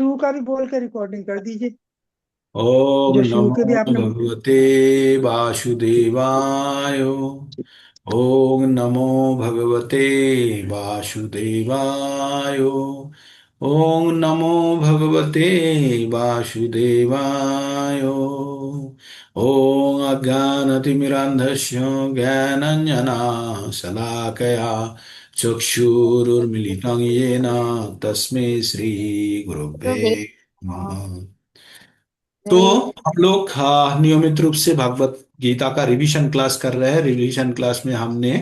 शुरू का भी बोल के रिकॉर्डिंग कर दीजिए। ओम जो शुरू के भी नमो आपने भगवते वासुदेवाय। ओम नमो भगवते वासुदेवाय। ओम नमो भगवते वासुदेवाय। ओम अज्ञानतिमिरान्धस्य ज्ञानञ्जनशलाकया चक्षुरुन्मीलितं येन तस्मै श्रीगुरुवे नमः। तो हम लोग नियमित रूप से भगवत गीता का रिवीजन क्लास कर रहे हैं। रिवीजन क्लास में हमने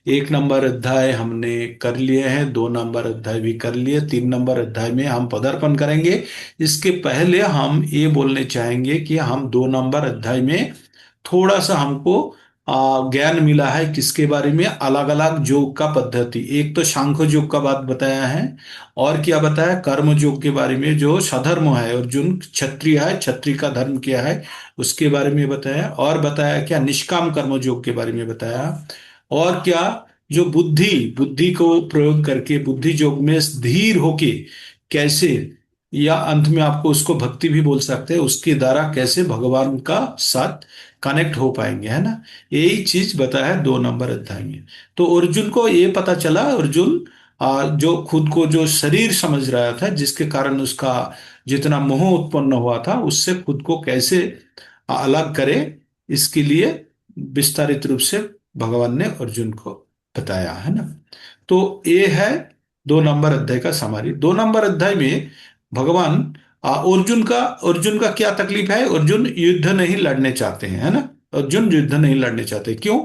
1 नंबर अध्याय हमने कर लिए हैं, 2 नंबर अध्याय भी कर लिए, 3 नंबर अध्याय में हम पदार्पण करेंगे। इसके पहले हम ये बोलने चाहेंगे कि हम 2 नंबर अध्याय में थोड़ा सा हमको ज्ञान मिला है किसके बारे में, अलग अलग योग का पद्धति। एक तो सांख्य योग का बात बताया है, और क्या बताया, कर्म योग के बारे में, जो सधर्म है, अर्जुन क्षत्रिय है, क्षत्रिय का धर्म क्या है उसके बारे में बताया। और बताया क्या, निष्काम कर्म योग के बारे में बताया। और क्या, जो बुद्धि बुद्धि को प्रयोग करके बुद्धि योग में धीर होके कैसे, या अंत में आपको उसको भक्ति भी बोल सकते हैं, उसके द्वारा कैसे भगवान का साथ कनेक्ट हो पाएंगे, है ना। यही चीज बताया है 2 नंबर अध्याय में। तो अर्जुन को ये पता चला, अर्जुन जो खुद को जो शरीर समझ रहा था, जिसके कारण उसका जितना मोह उत्पन्न हुआ था, उससे खुद को कैसे अलग करे, इसके लिए विस्तारित रूप से भगवान ने अर्जुन को बताया, है ना। तो ये है 2 नंबर अध्याय का समारी। 2 नंबर अध्याय में भगवान अर्जुन का क्या तकलीफ है, अर्जुन युद्ध नहीं लड़ने चाहते हैं, है ना। अर्जुन युद्ध नहीं लड़ने चाहते, क्यों?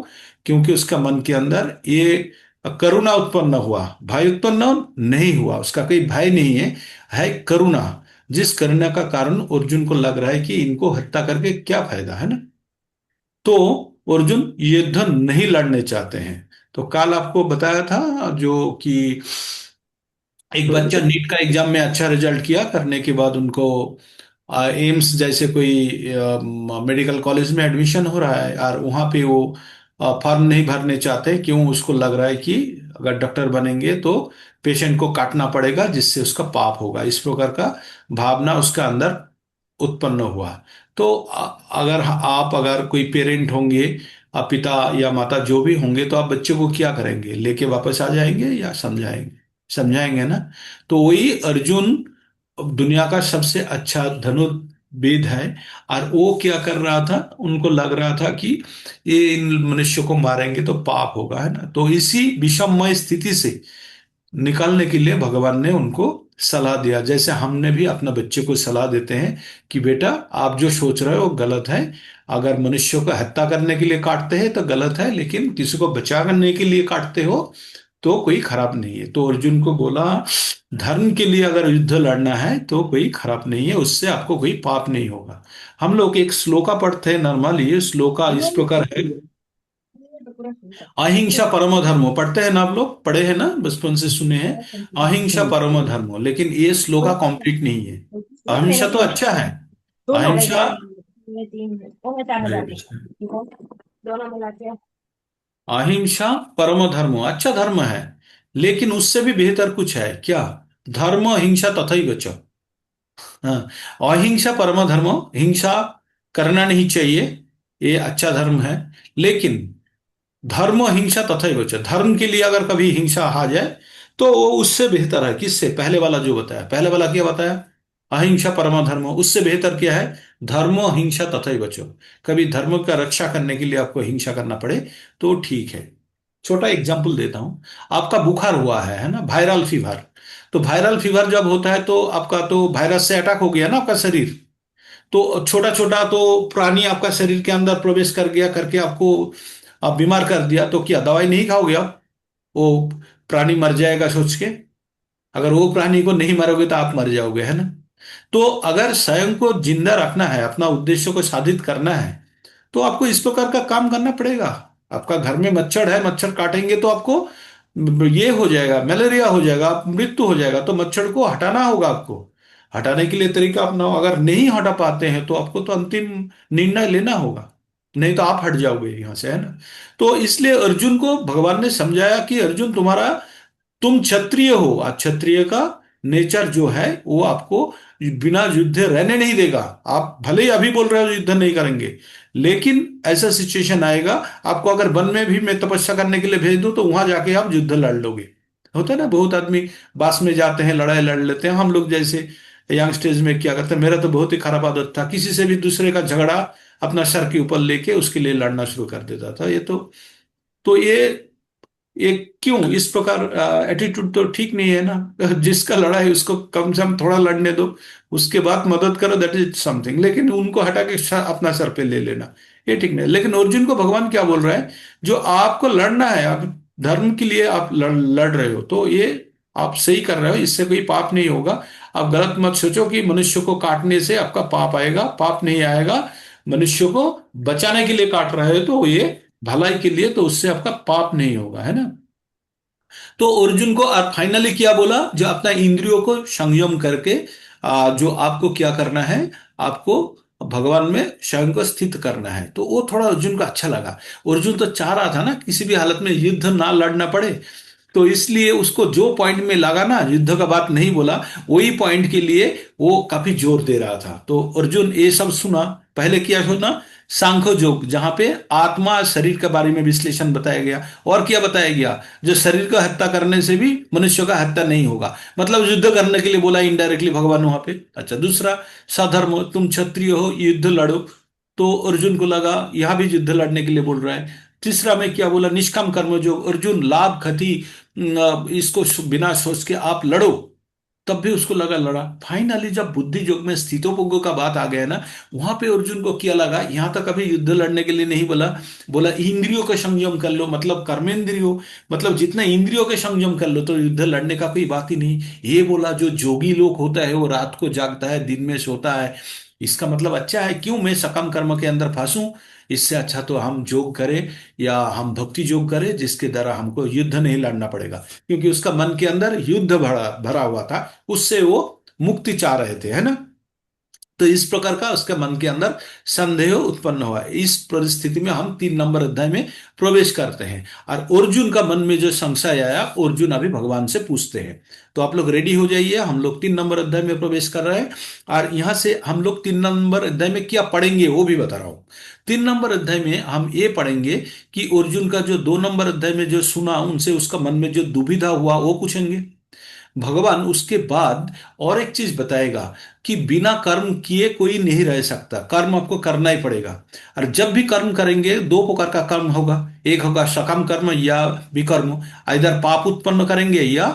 क्योंकि उसका मन के अंदर ये करुणा उत्पन्न हुआ, भय उत्पन्न नहीं हुआ, उसका कोई भय नहीं है करुणा। जिस करुणा का कारण अर्जुन को लग रहा है कि इनको हत्या करके क्या फायदा, है ना। तो अर्जुन युद्ध नहीं लड़ने चाहते हैं। तो कल आपको बताया था जो कि एक बच्चा नीट का एग्जाम में अच्छा रिजल्ट किया, करने के बाद उनको एम्स जैसे कोई मेडिकल कॉलेज में एडमिशन हो रहा है, और वहाँ पे वो फॉर्म नहीं भरने चाहते। क्यों? उसको लग रहा है कि अगर डॉक्टर बनेंगे तो पेशेंट को काटना पड़ेगा, जिससे उसका पाप होगा, इस प्रकार का भावना उसका अंदर उत्पन्न हुआ। तो अगर कोई पेरेंट होंगे, पिता या माता जो भी होंगे, तो आप बच्चे को क्या करेंगे, लेके वापस आ जाएंगे या समझाएंगे? समझाएंगे ना। तो वही अर्जुन दुनिया का सबसे अच्छा धनुर्वेद है, और वो क्या कर रहा था, उनको लग रहा था कि ये इन मनुष्य को मारेंगे तो पाप होगा, है ना। तो इसी विषममय स्थिति से निकालने के लिए भगवान ने उनको सलाह दिया, जैसे हमने भी अपना बच्चे को सलाह देते हैं कि बेटा, आप जो सोच रहे हो वो गलत है। अगर मनुष्यों को हत्या करने के लिए काटते हैं तो गलत है, लेकिन किसी को बचा करने के लिए काटते हो तो कोई खराब नहीं है। तो अर्जुन को बोला, धर्म के लिए अगर युद्ध लड़ना है तो कोई खराब नहीं है, उससे आपको कोई पाप नहीं होगा। हम लोग एक श्लोका पढ़ते हैं नॉर्मली, ये श्लोका इस प्रकार है। अहिंसा परमो धर्मो पढ़ते हैं ना, आप लोग पढ़े हैं ना, बचपन से सुने हैं। अहिंसा परमो धर्मो, लेकिन ये श्लोका कंप्लीट नहीं है। अहिंसा तो अच्छा है। अहिंसा अहिंसा परमो धर्मो अच्छा धर्म है, लेकिन उससे भी बेहतर कुछ है क्या? धर्म हिंसा तथैव च। हाँ, अहिंसा परमो धर्मो, हिंसा करना नहीं चाहिए, ये अच्छा धर्म है। लेकिन धर्म हिंसा तथैव च, धर्म के लिए अगर कभी हिंसा आ जाए तो वो उससे बेहतर है। किससे? पहले वाला जो बताया, पहले वाला क्या बताया, अहिंसा परमा धर्म, उससे बेहतर क्या है, धर्म हिंसा तथैव च। कभी धर्म का रक्षा करने के लिए आपको हिंसा करना पड़े तो ठीक है। छोटा एग्जाम्पल देता हूं। आपका बुखार हुआ है ना, वायरल फीवर। तो वायरल फीवर जब होता है तो आपका तो वायरस से अटैक हो गया ना आपका शरीर। तो छोटा छोटा तो प्राणी आपका शरीर के अंदर प्रवेश कर गया, करके आपको आप बीमार कर दिया, तो क्या दवाई नहीं खाओगे आप? वो प्राणी मर जाएगा सोच के? अगर वो प्राणी को नहीं मारोगे तो आप मर जाओगे, है ना। तो अगर स्वयं को जिंदा रखना है, अपना उद्देश्य को साधित करना है, तो आपको इस प्रकार का काम करना पड़ेगा। आपका घर में मच्छर है, मच्छर काटेंगे तो आपको ये हो जाएगा, मलेरिया हो जाएगा, आप मृत्यु हो जाएगा। तो मच्छर को हटाना होगा आपको। हटाने के लिए तरीका अपनाओ। अगर नहीं हटा पाते हैं तो आपको तो अंतिम निर्णय लेना होगा, नहीं तो आप हट जाओगे यहां से, है ना। तो इसलिए अर्जुन को भगवान ने समझाया कि अर्जुन, तुम क्षत्रिय हो, आज क्षत्रिय का नेचर जो है वो आपको बिना युद्ध रहने नहीं देगा। आप भले ही अभी बोल रहे हो युद्ध नहीं करेंगे, लेकिन ऐसा सिचुएशन आएगा, आपको अगर वन में भी मैं तपस्या करने के लिए भेज दूं तो वहां जाके आप युद्ध लड़ लोगे। होता है ना, बहुत आदमी बास में जाते हैं, लड़ाई लड़ लेते हैं। हम लोग जैसे यंग स्टेज में क्या करते हैं, मेरा तो बहुत ही खराब आदत था, किसी से भी दूसरे का झगड़ा अपना सर के ऊपर लेके उसके लिए लड़ना शुरू कर देता था। तो ये क्यों इस प्रकार एटीट्यूड तो ठीक नहीं है ना। जिसका लड़ा है उसको कम से कम थोड़ा लड़ने दो, उसके बाद मदद करो, दैट इज समथिंग। लेकिन उनको हटा के अपना सर पे ले लेना, ये ठीक नहीं। लेकिन अर्जुन को भगवान क्या बोल रहा है, जो आपको लड़ना है, आप धर्म के लिए आप लड़ रहे हो, तो ये आप सही कर रहे हो, इससे कोई पाप नहीं होगा। आप गलत मत सोचो कि मनुष्य को काटने से आपका पाप आएगा, पाप नहीं आएगा। मनुष्य को बचाने के लिए काट रहे हो तो ये भलाई के लिए, तो उससे आपका पाप नहीं होगा, है ना। तो अर्जुन को फाइनली क्या बोला, जो अपना इंद्रियों को संयम करके जो आपको क्या करना है, आपको भगवान में स्वयं को स्थित करना है। तो वो थोड़ा अर्जुन को अच्छा लगा। अर्जुन तो चाह रहा था ना किसी भी हालत में युद्ध ना लड़ना पड़े, तो इसलिए उसको जो पॉइंट में लगा ना, युद्ध का बात नहीं बोला, वही पॉइंट के लिए वो काफी जोर दे रहा था। तो अर्जुन ये सब सुना, पहले क्या सुना, सांख्य योग, जहां पे आत्मा शरीर के बारे में विश्लेषण बताया गया। और क्या बताया गया, जो शरीर का हत्या करने से भी मनुष्य का हत्या नहीं होगा, मतलब युद्ध करने के लिए बोला इनडायरेक्टली भगवान वहां पे। अच्छा, दूसरा, सधर्म, तुम क्षत्रिय हो, युद्ध लड़ो। तो अर्जुन को लगा यहां भी युद्ध लड़ने के लिए बोल रहा है। तीसरा में क्या बोला, निष्काम कर्म, जो अर्जुन लाभ क्षति इसको बिना सोच के आप लड़ो, तब भी उसको लगा लड़ा। फाइनली जब बुद्धि योग में स्थितोपज्ञ का बात आ गया ना, वहां पे अर्जुन को क्या लगा, यहां तक अभी युद्ध लड़ने के लिए नहीं बोला, बोला इंद्रियों का संयम कर लो, मतलब कर्मेंद्रियों, मतलब जितना इंद्रियों के संयम कर लो तो युद्ध लड़ने का कोई बात ही नहीं। ये बोला जो जोगी लोग होता है वो रात को जागता है, दिन में सोता है, इसका मतलब अच्छा है, क्यों मैं सकम कर्म के अंदर फंसूं। इससे अच्छा तो हम योग करें, या हम भक्ति योग करें, जिसके द्वारा हमको युद्ध नहीं लड़ना पड़ेगा। क्योंकि उसका मन के अंदर युद्ध भरा भरा हुआ था, उससे वो मुक्ति चाह रहे थे, है ना। तो इस प्रकार का उसके मन के अंदर संदेह उत्पन्न हुआ। इस परिस्थिति में हम 3 नंबर अध्याय में प्रवेश करते हैं, और अर्जुन का मन में जो संशय आया, अर्जुन अभी भगवान से पूछते हैं। तो आप लोग रेडी हो जाइए, हम लोग 3 नंबर अध्याय में प्रवेश कर रहे हैं। और यहां से हम लोग 3 नंबर अध्याय में क्या पढ़ेंगे वो भी बता रहा हूं। 3 नंबर अध्याय में हम ये पढ़ेंगे कि अर्जुन का जो 2 नंबर अध्याय में जो सुना, उनसे उसका मन में जो दुविधा हुआ वो पूछेंगे। भगवान उसके बाद और एक चीज बताएगा कि बिना कर्म किए कोई नहीं रह सकता, कर्म आपको करना ही पड़ेगा। और जब भी कर्म करेंगे, 2 प्रकार का कर्म होगा, एक होगा सकम कर्म या विकर्म, इधर पाप उत्पन्न करेंगे या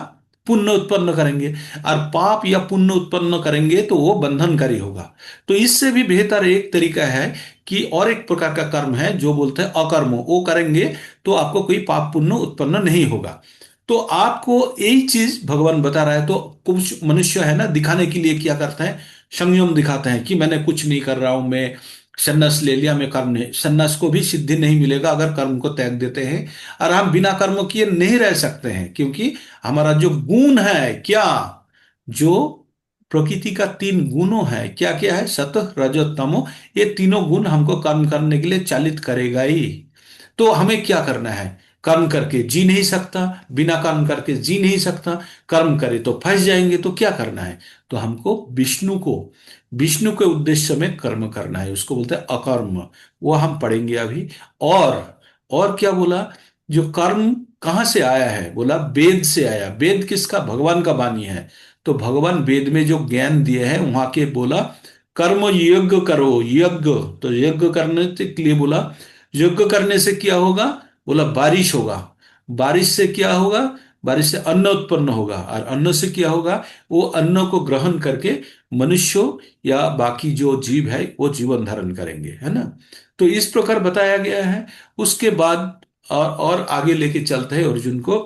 पुण्य उत्पन्न करेंगे। और पाप या पुण्य उत्पन्न करेंगे तो वो बंधनकारी होगा। तो इससे भी बेहतर एक तरीका है कि और एक प्रकार का कर्म है जो बोलते हैं अकर्म, वो करेंगे तो आपको कोई पाप पुण्य उत्पन्न नहीं होगा। तो आपको यही चीज भगवान बता रहा है। तो कुछ मनुष्य है ना, दिखाने के लिए क्या करते हैं, संयम दिखाते हैं कि मैंने कुछ नहीं कर रहा हूं, मैं सन्यास ले लिया, मैं कर्म नहीं, सन्यास को भी सिद्धि नहीं मिलेगा अगर कर्म को त्याग देते हैं। और हम बिना कर्म किए नहीं रह सकते हैं, क्योंकि हमारा जो गुण है, क्या, जो प्रकृति का 3 गुणों है, क्या क्या है, सत रजो तमो, ये तीनों गुण हमको कर्म करने के लिए चालित करेगा ही। तो हमें क्या करना है, कर्म करके जी नहीं सकता, बिना कर्म करके जी नहीं सकता, कर्म करे तो फंस जाएंगे, तो क्या करना है, तो हमको विष्णु के उद्देश्य में कर्म करना है, उसको बोलते हैं अकर्म। वो हम पढ़ेंगे अभी। और क्या बोला, जो कर्म कहाँ से आया है, बोला वेद से आया। वेद किसका, भगवान का वाणी है। तो भगवान वेद में जो ज्ञान दिए हैं वहां के बोला कर्म यज्ञ करो, यज्ञ, तो यज्ञ करने के लिए बोला, यज्ञ करने से क्या होगा, बोला बारिश होगा। बारिश से क्या होगा, बारिश से अन्न उत्पन्न होगा, और अन्न से क्या होगा, वो अन्न को ग्रहण करके मनुष्य या बाकी जो जीव है वो जीवन धारण करेंगे, है ना। तो इस प्रकार बताया गया है। उसके बाद और आगे लेके चलते हैं अर्जुन को,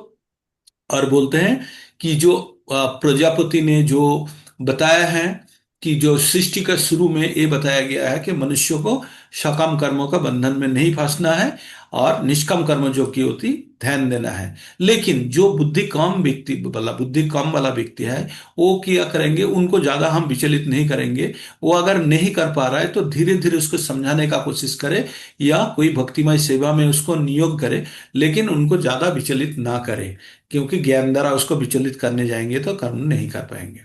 और बोलते हैं कि जो प्रजापति ने जो बताया है, कि जो सृष्टि का शुरू में ये बताया गया है कि मनुष्य को सकाम कर्मों का बंधन में नहीं फंसना है, और निष्काम कर्म जो की होती ध्यान देना है। लेकिन जो बुद्धि कम वाला व्यक्ति है, वो क्या करेंगे, उनको ज्यादा हम विचलित नहीं करेंगे। वो अगर नहीं कर पा रहा है तो धीरे धीरे उसको समझाने का कोशिश करे, या कोई भक्तिमय सेवा में उसको नियोग करे, लेकिन उनको ज्यादा विचलित ना करे, क्योंकि ज्ञान द्वारा उसको विचलित करने जाएंगे तो कर्म नहीं कर पाएंगे।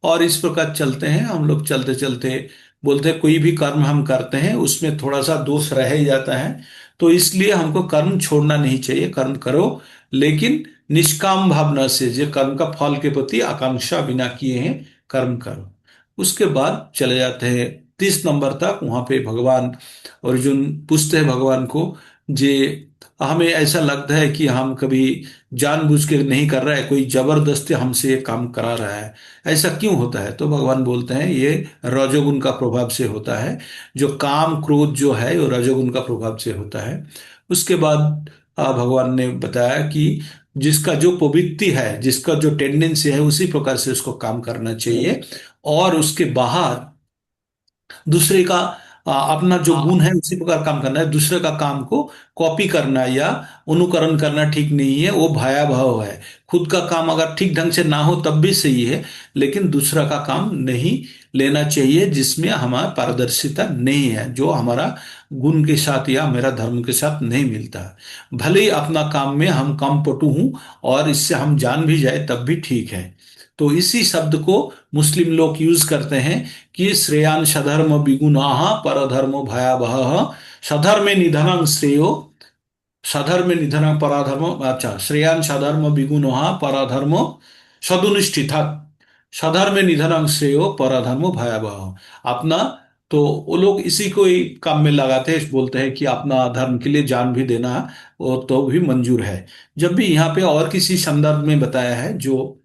और इस प्रकार चलते हैं हम लोग, चलते चलते बोलते हैं कोई भी कर्म हम करते हैं उसमें थोड़ा सा दोष रह ही जाता है, तो इसलिए हमको कर्म छोड़ना नहीं चाहिए। कर्म करो, लेकिन निष्काम भावना से, जो कर्म का फल के प्रति आकांक्षा बिना किए हैं कर्म करो। उसके बाद चले जाते हैं 30 नंबर तक। वहां पे भगवान अर्जुन पूछते हैं भगवान को, जे हमें ऐसा लगता है कि हम कभी जानबूझ के नहीं कर रहा है, कोई जबरदस्ती हमसे ये काम करा रहा है, ऐसा क्यों होता है? तो भगवान बोलते हैं ये रजोगुण का प्रभाव से होता है। जो काम क्रोध जो है वो रजोगुण का प्रभाव से होता है। उसके बाद भगवान ने बताया कि जिसका जो प्रवृत्ति है, जिसका जो टेंडेंसी है, उसी प्रकार से उसको काम करना चाहिए। और उसके बाहर दूसरे का अपना जो गुण है उसी प्रकार काम करना है। दूसरे का काम को कॉपी करना या अनुकरण करना ठीक नहीं है, वो भयावह है। खुद का काम अगर ठीक ढंग से ना हो तब भी सही है, लेकिन दूसरा का काम नहीं लेना चाहिए जिसमें हमारा पारदर्शिता नहीं है, जो हमारा गुण के साथ या मेरा धर्म के साथ नहीं मिलता। भले ही अपना काम में हम कम पटु हूं और इससे हम जान भी जाए तब भी ठीक है। तो इसी शब्द को मुस्लिम लोग यूज करते हैं कि श्रेयान सधर्म विगुणाः परधर्मो भयावहः, सधर्मे निधनं श्रेयो, सधर्मे निधनं पराधर्मो, अच्छा, श्रेयान सधर्म विगुणाः परधर्मो सदुनिष्ठितात्, सधर्मे निधनं श्रेयो परधर्मो भयावहः। अपना, तो वो लोग इसी को ही काम में लगाते हैं, बोलते हैं कि अपना धर्म के लिए जान भी देना वो तो भी मंजूर है। जब भी यहाँ पे और किसी संदर्भ में बताया है जो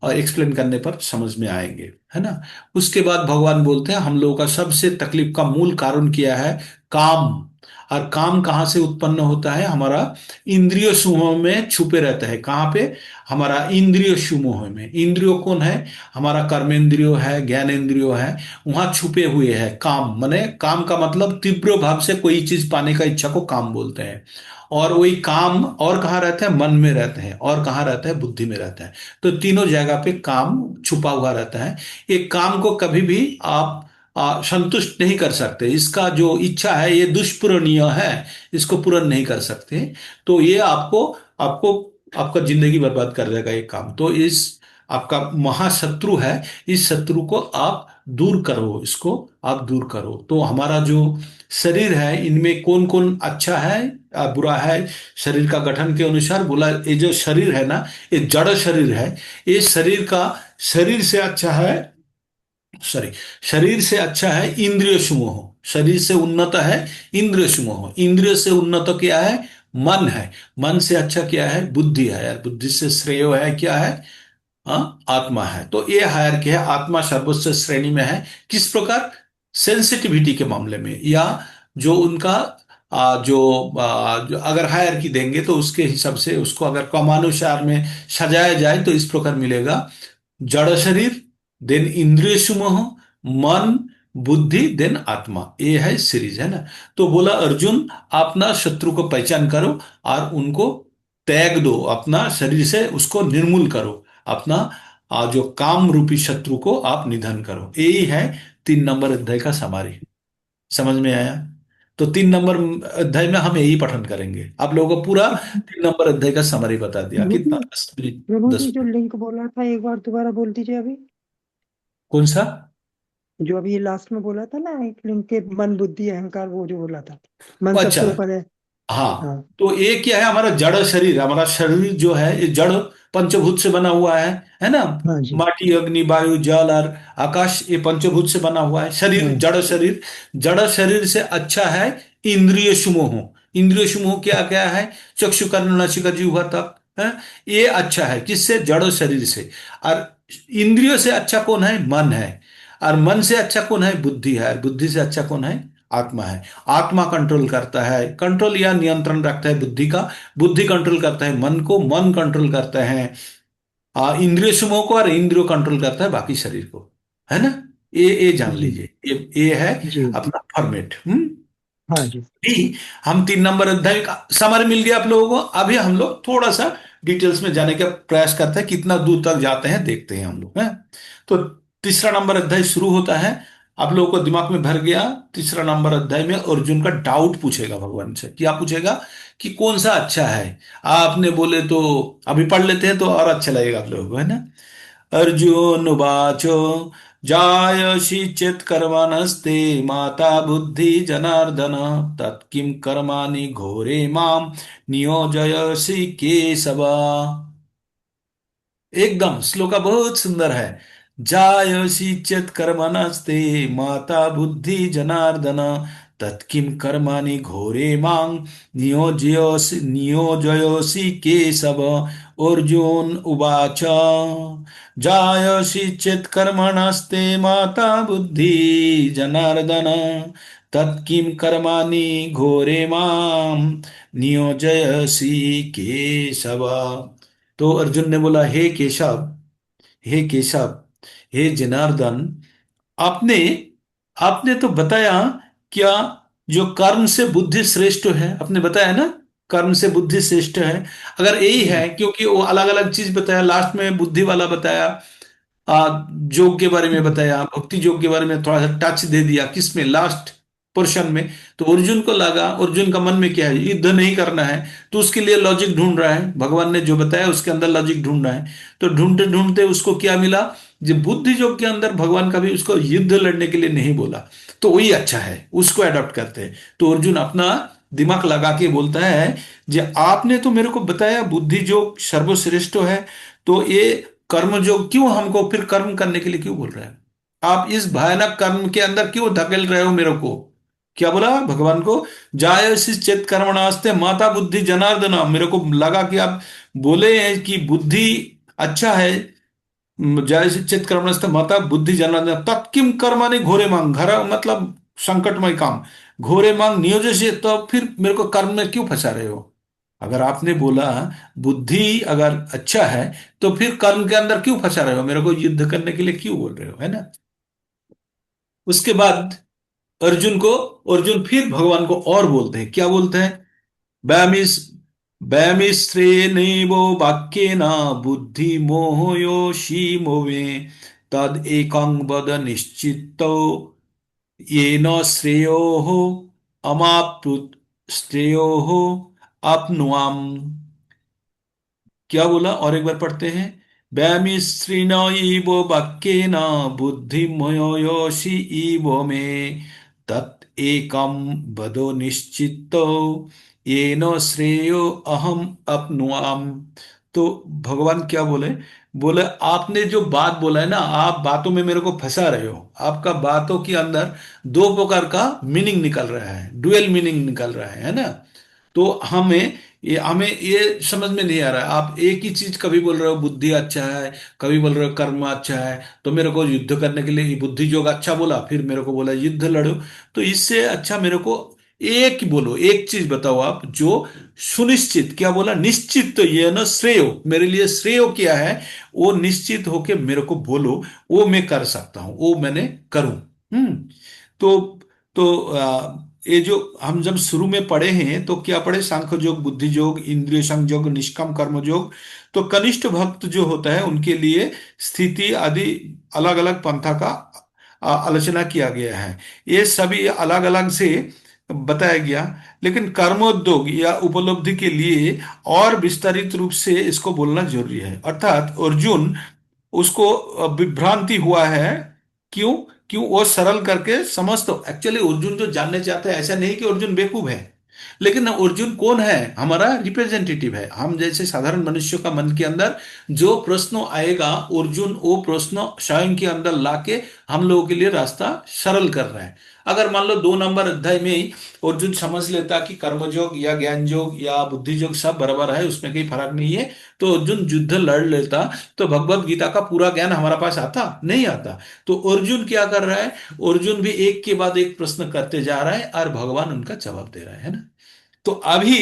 और एक्सप्लेन करने पर समझ में आएंगे, है ना। उसके बाद भगवान बोलते हैं हम लोगों का सबसे तकलीफ का मूल कारण क्या है? काम। और काम कहाँ से उत्पन्न होता है? हमारा इंद्रिय समूह में छुपे रहता है। कहाँ पे? हमारा इंद्रिय समूह में। इंद्रियो कौन है? हमारा कर्मेंद्रियो है, ज्ञानेंद्रियो है, वहां छुपे हुए हैं काम। माने काम का मतलब तीव्र भाव से कोई चीज पाने का इच्छा को काम बोलते हैं। और वही काम और कहाँ रहता है? मन में रहते हैं। और कहाँ रहता है? बुद्धि में रहता है। तो तीनों जगह पे काम छुपा हुआ रहता है। एक काम को कभी भी आप संतुष्ट नहीं कर सकते। इसका जो इच्छा है ये दुष्पूरणीय है, इसको पूर्ण नहीं कर सकते। तो ये आपको आपको आपका जिंदगी बर्बाद कर देगा ये काम। तो इस आपका महाशत्रु है, इस शत्रु को आप दूर करो, इसको आप दूर करो। तो हमारा जो शरीर है इनमें कौन कौन अच्छा है बुरा है, शरीर का गठन के अनुसार बोला। ये जो शरीर है ना, ये जड़ शरीर है। ये शरीर का, शरीर से अच्छा है, सॉरी, शरीर से अच्छा है इंद्रिय समूह। शरीर से उन्नत है इंद्रिय समूह। इंद्रिय से उन्नत क्या है? मन है। मन से अच्छा क्या है? बुद्धि है। यार बुद्धि से श्रेय है क्या है? आत्मा है। तो ये हायर क्या है? आत्मा सर्वोच्च श्रेणी में है। किस प्रकार? सेंसिटिविटी के मामले में, या जो उनका जो अगर हायर की देंगे तो उसके हिसाब से उसको अगर क्रमानुसार में सजाया जाए तो इस प्रकार मिलेगा। जड़ शरीर, देन इंद्रिय समूह, मन, बुद्धि, देन आत्मा। ये है सीरीज, है ना। तो बोला अर्जुन अपना शत्रु को पहचान करो और उनको त्याग दो, अपना शरीर से उसको निर्मूल करो। अपना जो काम रूपी शत्रु को आप निधन करो। यही है 3 नंबर अध्याय का समारी। समझ में आया? तो 3 नंबर अध्याय में हम यही पठन करेंगे। आप लोगों को पूरा 3 नंबर अध्याय का समरी बता दिया। प्रभु कितना? जी, 10 मिनट, प्रभु जी 10 जो मिनट। लिंक बोला था एक बार दोबारा बोल दीजिए अभी। कौन सा? जो अभी लास्ट में बोला था ना, एक लिंक के मन बुद्धि अहंकार, वो जो बोला था, मन अच्छा, सबसे ऊपर है। हाँ। हाँ। तो ये क्या है? हमारा जड़ शरीर, हमारा शरीर जो है ये जड़ पंचभूत से बना हुआ है ना। हाँ जी। माटी, अग्नि, वायु, जल और आकाश, ये पंचभूत से बना हुआ है शरीर, हाँ। जड़ शरीर। जड़ शरीर से अच्छा है इंद्रिय समूह। इंद्रिय समूह क्या क्या है? चक्षु, कर्ण, नासिका, जिह्वा तक है। ये अच्छा है किससे? जड़ शरीर से। और इंद्रियों से अच्छा कौन है? मन है। और मन से अच्छा कौन है? बुद्धि है। और बुद्धि से अच्छा कौन है? आत्मा है। आत्मा कंट्रोल करता है, कंट्रोल या नियंत्रण रखता है बुद्धि का। बुद्धि कंट्रोल करता है मन को, मन कंट्रोल करता है इंद्रिय समूह को, और इंद्रियो कंट्रोल करता है बाकी शरीर को, है ना। ये जान जी। लीजिए, ये है जी। अपना फॉर्मेट। हम्म। हाँ जी। भी हम 3 नंबर अध्याय का समर मिल गया आप लोगों को। अभी हम लोग थोड़ा सा डिटेल्स में जाने का प्रयास करते हैं, कितना दूर तक जाते हैं देखते हैं हम लोग हैं। तो तीसरा नंबर अध्याय शुरू होता है। आप लोगों को दिमाग में भर गया। तीसरा नंबर अध्याय में अर्जुन का डाउट पूछेगा भगवान से। क्या पूछेगा? कि कौन सा अच्छा है। आपने बोले तो अभी पढ़ लेते हैं तो और अच्छा लगेगा आप लोगों को, है ना। अर्जुन उवाच जायसि चेत् कर्मणस्ते माता बुद्धि जनार्दन तत्किं कर्माणि घोरे मां नियोजयसि केशव। एकदम श्लोका बहुत सुंदर है। जायसि चेत् कर्मणस्ते माता बुद्धि जनार्दन तत्किं कर्माणि घोरे मां नियोजयसि केशव। अर्जुन उवाच जायसि चेत् कर्मणस्ते माता बुद्धि जनार्दन तत्किं कर्माणि घोरे मां नियोजयसि केशव। तो अर्जुन ने बोला, हे केशव, हे केशव, हे जनार्दन, आपने आपने तो बताया क्या, जो कर्म से बुद्धि श्रेष्ठ है, आपने बताया ना, कर्म से बुद्धि श्रेष्ठ है। अगर यही हम्म। है, क्योंकि वो अलग अलग चीज बताया, लास्ट में बुद्धि वाला बताया, जोग के बारे में हम्म। बताया, भक्ति जोग के बारे में थोड़ा सा टच दे दिया, किसमें, लास्ट पोर्शन में। तो अर्जुन को लगा, अर्जुन का मन में क्या है, युद्ध नहीं करना है। तो उसके लिए लॉजिक ढूंढ रहा है, भगवान ने जो बताया उसके अंदर लॉजिक ढूंढ रहा है। तो ढूंढते ढूंढते उसको क्या मिला, जो बुद्धि योग के अंदर भगवान कभी उसको युद्ध लड़ने के लिए नहीं बोला। तो वही अच्छा है, उसको अडॉप्ट करते हैं। तो अर्जुन अपना दिमाग लगा के बोलता है, जो आपने तो मेरे को बताया बुद्धि योग सर्वश्रेष्ठ है, तो ये कर्म योग क्यों हमको फिर कर्म करने के लिए क्यों बोल रहे हैं? आप इस भयानक कर्म के अंदर क्यों धकेल रहे हो मेरे को? क्या बोला भगवान को? जायसि चेत् कर्मणास्ते माता बुद्धि जनार्दन। मेरे को लगा कि आप बोले हैं कि बुद्धि अच्छा है। जायसि चेत् कर्मणस्ते माता बुद्धि जनार्दन तत्किं कर्माणि घोरे मांग, घर मतलब संकटमय काम, घोरे मांग नियोजय, तो फिर मेरे को कर्म में क्यों फंसा रहे हो? अगर आपने बोला बुद्धि अगर अच्छा है, तो फिर कर्म के अंदर क्यों फंसा रहे हो, मेरे को युद्ध करने के लिए क्यों बोल रहे हो, है ना। उसके बाद अर्जुन को अर्जुन फिर भगवान को और बोलते हैं, क्या बोलते हैं? बैमिस बैमिश्रेणेवो वाक्येन बुद्धि मोहयोषि मोवे तद एकं वद निश्चितो येन श्रेयोः अमाप्नुत श्रेयोः आप्नुयाम्। क्या बोला, और एक बार पढ़ते हैं। व्यामिश्रेण इव वाक्येन बुद्धिमयोषि इव मे तत् एकं वदो निश्चितो येन श्रेयो अहम अपनुआम। तो भगवान क्या बोले? बोले, आपने जो बात बोला है ना, आप बातों में मेरे को फंसा रहे हो। आपका बातों के अंदर दो प्रकार का मीनिंग निकल रहा है, डुअल मीनिंग निकल रहा है ना। तो हमें ये समझ में नहीं आ रहा है। आप एक ही चीज कभी बोल रहे हो बुद्धि अच्छा है, कभी बोल रहे हो कर्म अच्छा है। तो मेरे को युद्ध करने के लिए ये बुद्धि योग अच्छा बोला, फिर मेरे को बोला युद्ध लड़ो। तो इससे अच्छा मेरे को एक ही बोलो, एक चीज बताओ आप जो सुनिश्चित, क्या बोला, निश्चित, तो ये ना श्रेय, मेरे लिए श्रेय क्या है, वो निश्चित होके मेरे को बोलो, वो मैं कर सकता हूं, वो मैंने करूं। तो ये जो हम जब शुरू में पढ़े हैं तो क्या पढ़े, सांख्य योग, बुद्धि योग, इंद्रिय संयोग, निष्काम कर्म योग। तो कनिष्ठ भक्त जो होता है उनके लिए स्थिति आदि अलग अलग पंथा का आलोचना किया गया है। ये सभी अलग अलग से बताया गया। लेकिन कर्मोद्योग या उपलब्धि के लिए और विस्तारित रूप से इसको बोलना जरूरी है। अर्थात अर्जुन, उसको विभ्रांति हुआ है। क्यों? क्यों वो सरल करके समझ, तो एक्चुअली अर्जुन जो जानने चाहते हैं, ऐसा नहीं कि अर्जुन बेवकूफ है। लेकिन अर्जुन कौन है? हमारा रिप्रेजेंटेटिव है। हम जैसे साधारण मनुष्यों का मन के अंदर जो प्रश्न आएगा, अर्जुन वो प्रश्न स्वयं के अंदर लाके हम लोगों के लिए रास्ता सरल कर रहा है। अगर मान लो 2 नंबर अध्याय में ही अर्जुन समझ लेता कि कर्मयोग या ज्ञान योग या बुद्धि योग सब बराबर है, उसमें कोई फर्क नहीं है, तो अर्जुन युद्ध लड़ लेता, तो भगवत गीता का पूरा ज्ञान हमारा पास आता नहीं आता। तो अर्जुन क्या कर रहा है? अर्जुन भी एक के बाद एक प्रश्न करते जा रहा है और भगवान उनका जवाब दे रहा है ना। तो अभी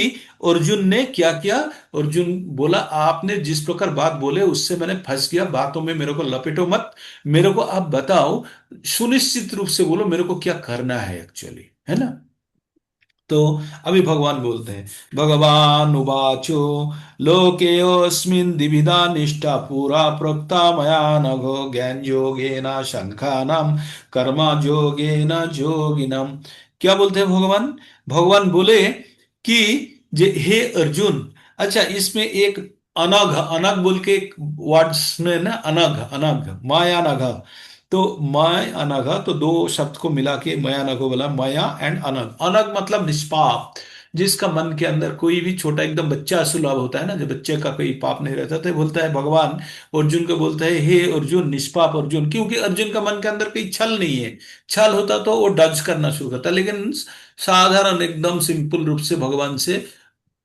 अर्जुन ने क्या किया? अर्जुन बोला, आपने जिस प्रकार बात बोले उससे मैंने फंस गया, बातों में मेरे को लपेटो मत, मेरे को आप बताओ, सुनिश्चित रूप से बोलो मेरे को क्या करना है एक्चुअली, है ना। तो अभी भगवान बोलते हैं, भगवान उवाचो लोकेऽस्मिन् द्विविधा निष्ठा पुरा प्रोक्ता मया नघो ज्ञान योगेन शंखानां कर्म योगेन जोगिनम। क्या बोलते हैं भगवान? भगवान बोले कि जे हे अर्जुन, अच्छा इसमें एक अनघ, अनघ बोल के एक वर्ड्स में ना, अनघ, अनघ माया नघ, तो मय अनघ, तो दो शब्द को मिला के मया नघ बोला, मया एंड अनघ। अनघ मतलब निष्पाप, जिसका मन के अंदर कोई भी छोटा एकदम बच्चा सुलभ होता है ना, जब बच्चे का कोई पाप नहीं रहता, तो बोलता है भगवान अर्जुन को बोलता है, हे अर्जुन निष्पाप अर्जुन, क्योंकि अर्जुन का मन के अंदर कोई छल नहीं है। छल होता तो वो डज करना शुरू करता, लेकिन साधारण एकदम सिंपल रूप से भगवान से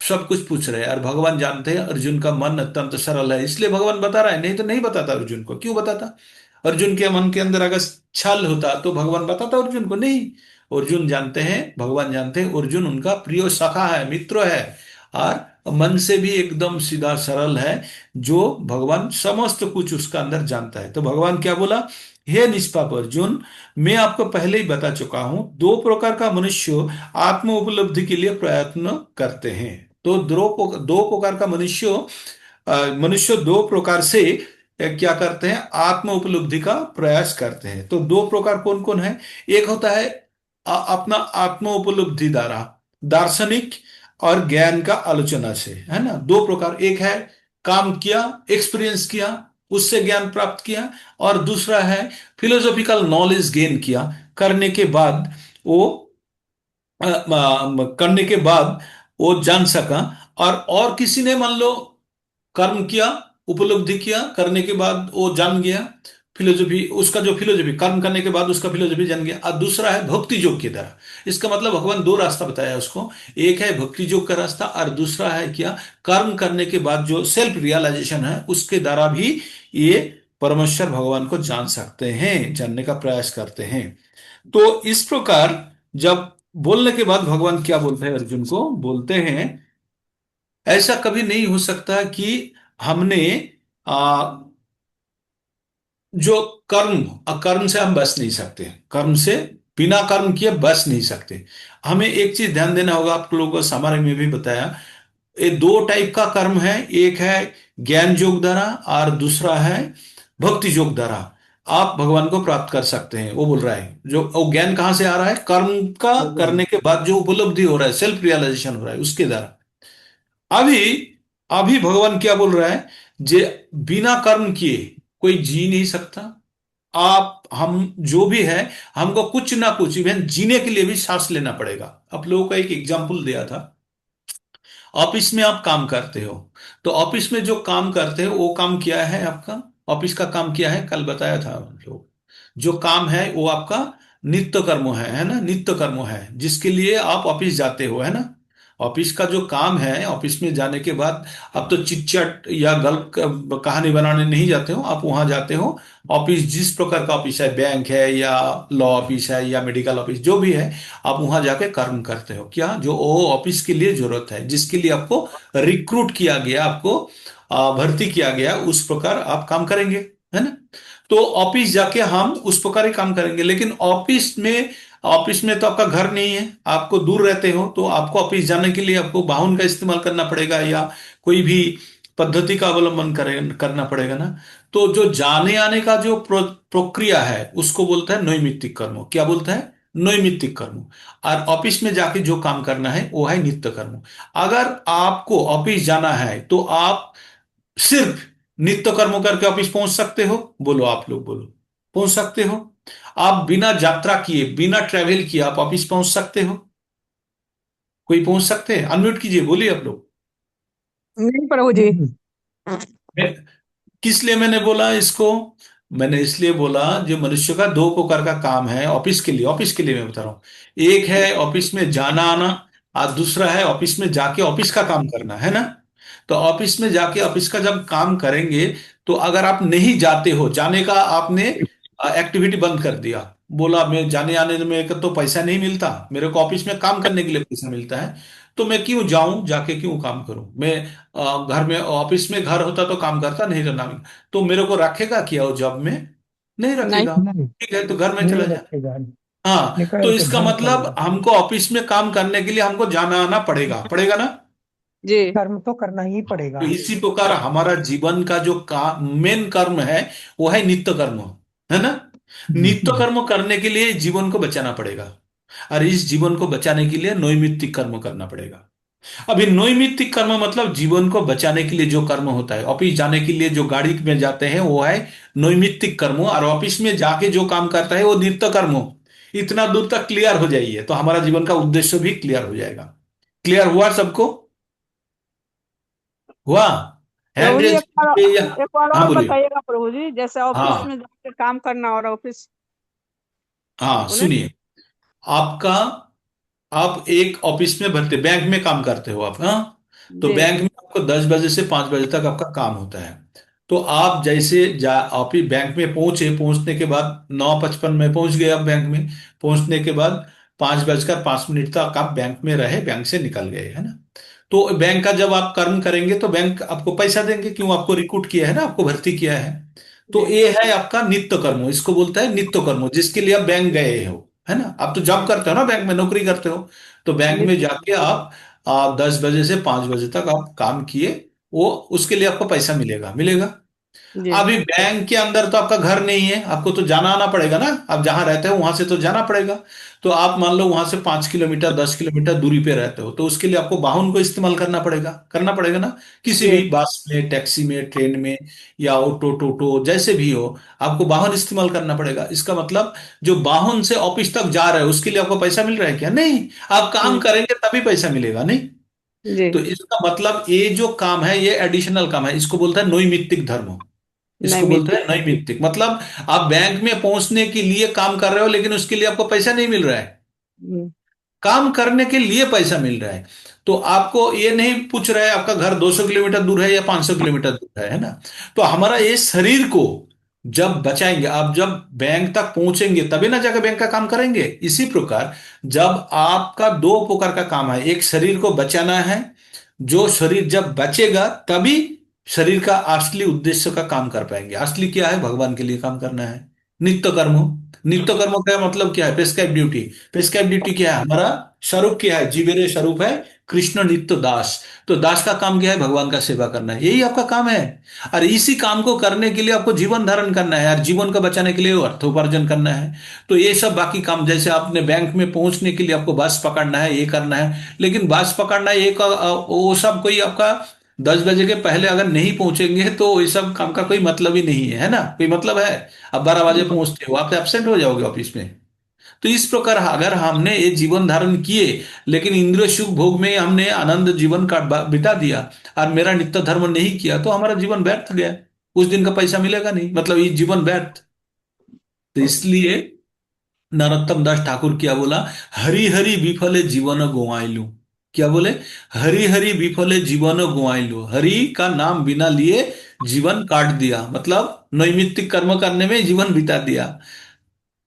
सब कुछ पूछ रहे हैं। और भगवान जानते हैं अर्जुन का मन अत्यंत सरल है, इसलिए भगवान बता रहा है, नहीं तो नहीं बताता अर्जुन को। क्यों बताता? अर्जुन के मन के अंदर अगर छल होता तो भगवान बताता अर्जुन को? नहीं। अर्जुन जानते हैं, भगवान जानते हैं अर्जुन उनका प्रिय सखा है, मित्र है, और मन से भी एकदम सीधा सरल है, जो भगवान समस्त कुछ उसका अंदर जानता है। तो भगवान क्या बोला, हे निष्पाप अर्जुन, मैं आपको पहले ही बता चुका हूं, दो प्रकार का मनुष्य आत्म उपलब्धि के लिए प्रयत्न करते हैं। तो दो प्रकार का मनुष्य, मनुष्य दो प्रकार से क्या करते हैं, आत्म उपलब्धि का प्रयास करते हैं। तो दो प्रकार कौन कौन है? एक होता है अपना आत्म उपलब्धि द्वारा, दार्शनिक और ज्ञान का आलोचना से, है ना, दो प्रकार। एक है काम किया, एक्सपीरियंस किया, उससे ज्ञान प्राप्त किया, और दूसरा है फिलोसॉफिकल नॉलेज गेन किया, करने के बाद वो करने के बाद वो जान सका। और किसी ने मान लो कर्म किया, उपलब्धि किया, करने के बाद वो जान गया, फिलोसफी उसका जो फिलोसफी, कर्म करने के बाद उसका फिलोसफी जान गया। और दूसरा है भक्ति योग की तरह। इसका मतलब भगवान दो रास्ता बताया उसको, एक है भक्ति योग का रास्ता, और दूसरा है क्या, कर्म करने के बाद जो सेल्फ रियलाइजेशन है, उसके द्वारा भी ये परमेश्वर भगवान को जान सकते हैं, जानने का प्रयास करते हैं। तो इस प्रकार जब बोलने के बाद भगवान क्या बोलते हैं, अर्जुन को बोलते हैं, ऐसा कभी नहीं हो सकता कि हमने आ, जो कर्म, अकर्म से हम बच नहीं सकते, कर्म से बिना कर्म किए बच नहीं सकते। हमें एक चीज ध्यान देना होगा, आप लोगों को समारोह में भी बताया, ये दो टाइप का कर्म है, एक है ज्ञान योग द्वारा, और दूसरा है भक्ति योग द्वारा आप भगवान को प्राप्त कर सकते हैं। वो बोल रहा है जो वो ज्ञान कहां से आ रहा है, कर्म का करने के बाद जो उपलब्धि हो रहा है, सेल्फ रियलाइजेशन हो रहा है, उसके द्वारा। अभी अभी भगवान क्या बोल रहा है, जे बिना कर्म किए कोई जी नहीं सकता। आप हम जो भी है, हमको कुछ ना कुछ इवन जीने के लिए भी सांस लेना पड़ेगा। आप लोगों का एक एग्जाम्पल दिया था, ऑफिस में आप काम करते हो, तो ऑफिस में जो काम करते हो वो काम क्या है आपका, ऑफिस का काम क्या है, कल बताया था हम लोग। जो काम है वो आपका नित्य कर्म है ना, नित्य कर्म है, जिसके लिए आप ऑफिस जाते हो, है ना। ऑफिस का जो काम है, ऑफिस में जाने के बाद आप तो चिटचट या गल्प कहानी बनाने नहीं जाते हो, आप वहां जाते हो। ऑफिस जिस प्रकार का ऑफिस है, बैंक है या लॉ ऑफिस है या मेडिकल ऑफिस, जो भी है, आप वहां जाके कर्म करते हो, क्या जो वो ऑफिस के लिए जरूरत है, जिसके लिए आपको रिक्रूट किया गया, आपको भर्ती किया गया, उस प्रकार आप काम करेंगे, है ना। तो ऑफिस जाके हम उस प्रकार ही काम करेंगे। लेकिन ऑफिस में तो आपका घर नहीं है, आपको दूर रहते हो, तो आपको ऑफिस जाने के लिए आपको वाहन का इस्तेमाल करना पड़ेगा, या कोई भी पद्धति का अवलंबन करना पड़ेगा ना। तो जो जाने आने का जो प्रक्रिया है, उसको बोलता है नैमित्तिक कर्म। क्या बोलता है? नैमित्तिक कर्म। और ऑफिस में जाके जो काम करना है वो है नित्य कर्म। अगर आपको ऑफिस जाना है तो आप सिर्फ नित्य कर्म करके ऑफिस पहुंच सकते हो? बोलो, आप लोग बोलो, पहुंच सकते हो? आप बिना यात्रा किए, बिना ट्रेवल किए आप ऑफिस पहुंच सकते हो? कोई पहुंच सकते हैं? अनम्यूट कीजिए, बोलिए आप लोग। नहीं प्रभु जी। किस लिए मैंने बोला इसको? मैंने इसलिए बोला, जो मनुष्य का दो प्रकार का काम है ऑफिस के लिए मैं बता रहा हूं। एक है ऑफिस में जाना आना, और दूसरा है ऑफिस में जाके ऑफिस का काम करना, है ना। तो ऑफिस में जाके ऑफिस का जब काम करेंगे, तो अगर आप नहीं जाते हो, जाने का आपने एक्टिविटी बंद कर दिया, बोला मैं जाने आने में एक तो पैसा नहीं मिलता, मेरे को ऑफिस में काम करने के लिए पैसा मिलता है, तो मैं क्यों जाऊं, जाके क्यों काम करूं मैं। घर में, ऑफिस में घर होता तो काम करता, नहीं रहना, तो मेरे को रखेगा क्या वो जॉब में? नहीं रखेगा। नहीं। ठीक है, तो घर में नहीं चला जा। रखेगा। हाँ, तो निकाल के इसका धर्म मतलब करेगा। हमको ऑफिस में काम करने के लिए हमको जाना आना पड़ेगा, पड़ेगा ना। जी कर्म तो करना ही तो पड़ेगा। इसी प्रकार हमारा जीवन का जो मेन कर्म है वो है नित्य कर्म, है ना। नित्य हम्म। कर्म करने के लिए जीवन को बचाना पड़ेगा, और इस जीवन को बचाने के लिए नैमित्तिक कर्म करना पड़ेगा। अभी नैमित्तिक कर्म मतलब जीवन को बचाने के लिए जो कर्म होता है, ऑफिस जाने के लिए जो गाड़ी में जाते हैं वो है नैमित्तिक कर्म, और ऑफिस में जाके जो काम करता है वो नित्य कर्म। इतना दूर तक क्लियर हो जाइए तो हमारा जीवन का उद्देश्य भी क्लियर हो जाएगा। क्लियर हुआ सबको? हुआ? हैंड प्रभु जी, रेज कीजिए या। एक बार हाँ और बोलिए। बताइएगा प्रभु जी, जैसे ऑफिस हाँ में जाकर काम करना और ऑफिस हाँ, उन्हें। सुनिए। आपका आप एक ऑफिस में भरते, बैंक में काम करते हो आप, हाँ। तो जी बैंक में आपको 10 बजे से 5 बजे तक आपका काम होता है। तो आप जैसे जा ऑफिस बैंक में पहुंचे, पहुंचने के बाद 9:55 में पहुंच गए आप बैंक में। पहुंचने के बाद 5:05 तक आप बैंक में रहे, बैंक से निकल गए, है ना। तो बैंक का जब आप कर्म करेंगे तो बैंक आपको पैसा देंगे, क्यों? आपको रिक्रूट किया है ना, आपको भर्ती किया है। तो जी ये है आपका नित्य कर्म, इसको बोलता है नित्य कर्म, जिसके लिए आप बैंक गए हो, है ना। आप तो जॉब करते हो ना, बैंक में नौकरी करते हो। तो बैंक जी में जाके आप 10 बजे से 5 बजे तक आप काम किए, वो उसके लिए आपको पैसा मिलेगा, मिलेगा। जी अभी बैंक के अंदर तो आपका घर नहीं है, आपको तो जाना आना पड़ेगा ना। आप जहां रहते हो वहां से तो जाना पड़ेगा। तो आप मान लो वहां से 5 किलोमीटर 10 किलोमीटर दूरी पे रहते हो, तो उसके लिए आपको वाहन को इस्तेमाल करना पड़ेगा ना। किसी जी भी बस में, टैक्सी में, ट्रेन में, या ऑटो टोटो जैसे भी हो, आपको वाहन इस्तेमाल करना पड़ेगा। इसका मतलब जो वाहन से ऑफिस तक जा रहे हो उसके लिए आपको पैसा मिल रहा है क्या? नहीं। आप काम जी करेंगे तभी पैसा मिलेगा, नहीं। जी तो इसका मतलब ये जो काम है ये एडिशनल काम है, इसको बोलता है नैमित्तिक धर्म। इसको बोलते नैमित्तिक। हैं नैमित्तिक मतलब आप बैंक में पहुंचने के लिए काम कर रहे हो, लेकिन उसके लिए आपको पैसा नहीं मिल रहा है। हम्म, काम करने के लिए पैसा मिल रहा है। तो आपको ये नहीं पूछ रहा है आपका घर 200 किलोमीटर दूर है या 500 किलोमीटर दूर है ना। तो हमारा ये शरीर को जब बचाएंगे, आप जब बैंक तक पहुंचेंगे तभी ना जाकर बैंक का काम करेंगे। इसी प्रकार जब आपका दो प्रकार का काम है, एक शरीर को बचाना है, जो शरीर जब बचेगा तभी शरीर का असली उद्देश्य का काम कर पाएंगे। असली क्या है? भगवान के लिए काम करना है, नित्य कर्म। नित्य कर्म का मतलब क्या है? Prescribe duty. प्रेस्क्राइब ड्यूटी क्या है? हमारा स्वरूप क्या है? जीवेरे स्वरूप है कृष्ण नित्य दास। तो दास का काम क्या है? भगवान का सेवा करना है, यही आपका काम है। और इसी काम को करने के लिए आपको जीवन धारण करना है, और जीवन को बचाने के लिए अर्थोपार्जन करना है। तो ये सब बाकी काम, जैसे आपने बैंक में पहुंचने के लिए आपको बस पकड़ना है, ये करना है, लेकिन बस पकड़ना एक वो सब कोई आपका 10 बजे के पहले अगर नहीं पहुंचेंगे तो ये सब काम का कोई मतलब ही नहीं है, है ना। कोई मतलब है? अब 12 बजे पहुंचते हो, आप तो एब्सेंट हो जाओगे ऑफिस में। तो इस प्रकार अगर हमने ये जीवन धारण किए, लेकिन इंद्रिय सुख भोग में हमने आनंद जीवन का बिता दिया, और मेरा नित्य धर्म नहीं किया, तो हमारा जीवन व्यर्थ गया। उस दिन का पैसा मिलेगा नहीं, मतलब ये जीवन व्यर्थ। तो इसलिए नरोत्तम दास ठाकुर क्या बोला? हरि हरि विफले जीवन गोवाइलू। क्या बोले? हरि हरि विफले जीवन गोवाइलू, हरि का नाम बिना लिए जीवन काट दिया, मतलब नैमित्तिक कर्म करने में जीवन बिता दिया।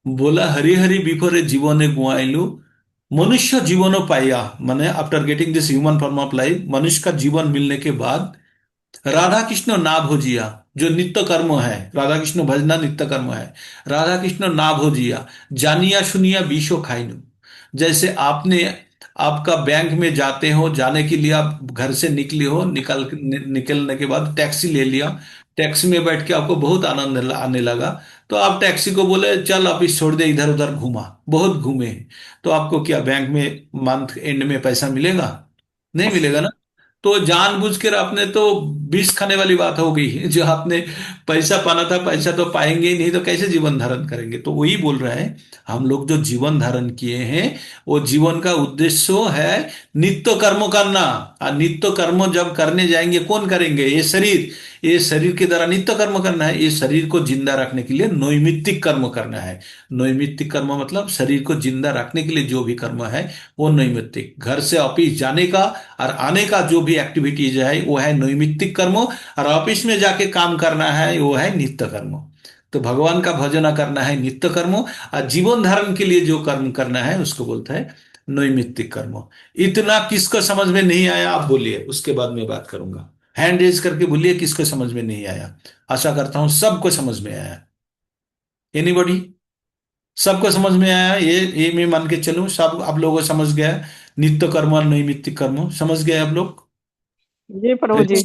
बोला हरि हरि विफले जीवन गोवाइलू, मनुष्य जीवन पाया, माने after getting this human form of life, मनुष्य का जीवन मिलने के बाद राधा कृष्ण ना भोजिया, जो नित्य कर्म है, राधा कृष्ण भजना नित्य कर्म है। राधा कृष्ण ना भोजिया, जानिया सुनिया बीसो खाइनु। जैसे आपने, आपका बैंक में जाते हो, जाने के लिए आप घर से निकले हो, निकलने के बाद टैक्सी ले लिया। टैक्सी में बैठ के आपको बहुत आनंद आने लगा। तो आप टैक्सी को बोले चल ऑफिस छोड़ दे, इधर उधर घूमा, बहुत घूमे। तो आपको क्या बैंक में मंथ एंड में पैसा मिलेगा? नहीं मिलेगा ना। तो जानबूझकर आपने तो विष खाने वाली बात हो गई। जो आपने पैसा पाना था, पैसा तो पाएंगे ही नहीं, तो कैसे जीवन धारण करेंगे? तो वही बोल रहे हैं, हम लोग जो जीवन धारण किए हैं वो जीवन का उद्देश्य है नित्य कर्म करना। और नित्य कर्म जब करने जाएंगे, कौन करेंगे? ये शरीर। ये शरीर के द्वारा नित्य कर्म करना है, ये शरीर को जिंदा रखने के लिए नैमित्तिक कर्म करना है। नैमित्तिक कर्म मतलब शरीर को जिंदा रखने के लिए जो भी कर्म है वो नैमित्तिक। घर से ऑफिस जाने का और आने का जो भी एक्टिविटीज है वो है नैमित्तिक कर्म, और ऑफिस में जाके काम करना है वो है नित्य कर्म। तो भगवान का भजन करना है नित्य कर्म, और जीवन धारण के लिए जो कर्म करना है उसको बोलता है नैमित्तिक कर्म। इतना किसको समझ में नहीं आया आप बोलिए, उसके बाद मैं बात करूंगा। हैंड रेज करके बोलिए किसको समझ में नहीं आया। आशा करता हूं सबको समझ में आया। एनीबॉडी? सबको समझ में आया? ये मैं मान के चलूं सब आप लोगों को समझ गया? नित्य कर्म और नैमित्तिक कर्म समझ गए आप लोग? जी प्रभु जी।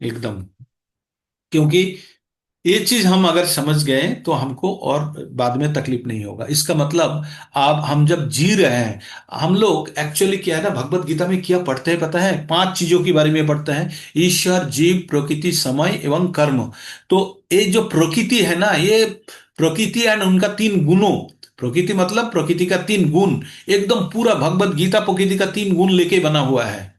एकदम। क्योंकि ये चीज हम अगर समझ गए तो हमको और बाद में तकलीफ नहीं होगा। इसका मतलब आप हम जब जी रहे हैं, हम लोग एक्चुअली क्या है ना, भगवत गीता में क्या पढ़ते हैं पता है? 5 चीजों के बारे में पढ़ते हैं: ईश्वर, जीव, प्रकृति, समय एवं कर्म। तो ये जो प्रकृति है ना, ये प्रकृति एंड उनका 3 गुणों, प्रकृति मतलब प्रकृति का 3 गुण, एकदम पूरा भगवत गीता प्रकृति का 3 गुण लेके बना हुआ है।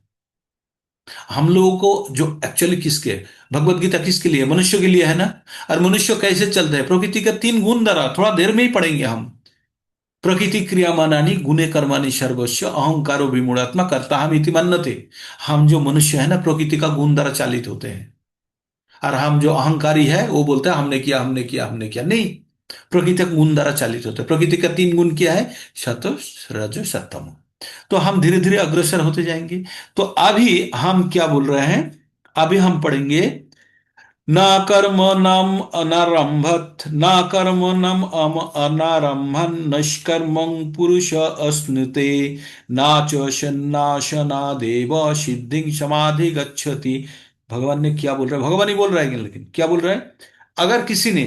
हम लोगों को जो एक्चुअली किसके, भगवत गीता किसके लिए? मनुष्य के लिए है ना। और मनुष्य कैसे चलते हैं? प्रकृति का 3 गुण द्वारा, थोड़ा देर में ही पढ़ेंगे हम। प्रकृति क्रियामानानि गुणे कर्माणि सर्वस्व अहंकारो विमूढ़ात्मा कर्ता हम इति मन्यते। हम जो मनुष्य है ना, प्रकृति का गुण द्वारा चालित होते हैं। और हम जो अहंकारी है वो बोलते हैं हमने किया, हमने किया, हमने किया। नहीं, प्रकृति का गुण द्वारा चालित होते हैं। प्रकृति का 3 गुण क्या है? सतो, रजो, सतम। तो हम धीरे धीरे अग्रसर होते जाएंगे। तो अभी हम क्या बोल रहे हैं? अभी हम पढ़ेंगे: न कर्म नम अनारंभत, न कर्म नम अम अनारंभन, नष्कर्मं पुरुष अश्नुते, न च सन्नाशनादेव सिद्धिं समाधि गच्छति। भगवान ने क्या बोल रहे हैं? भगवान ही बोल रहे हैं, लेकिन क्या बोल रहे हैं? अगर किसी ने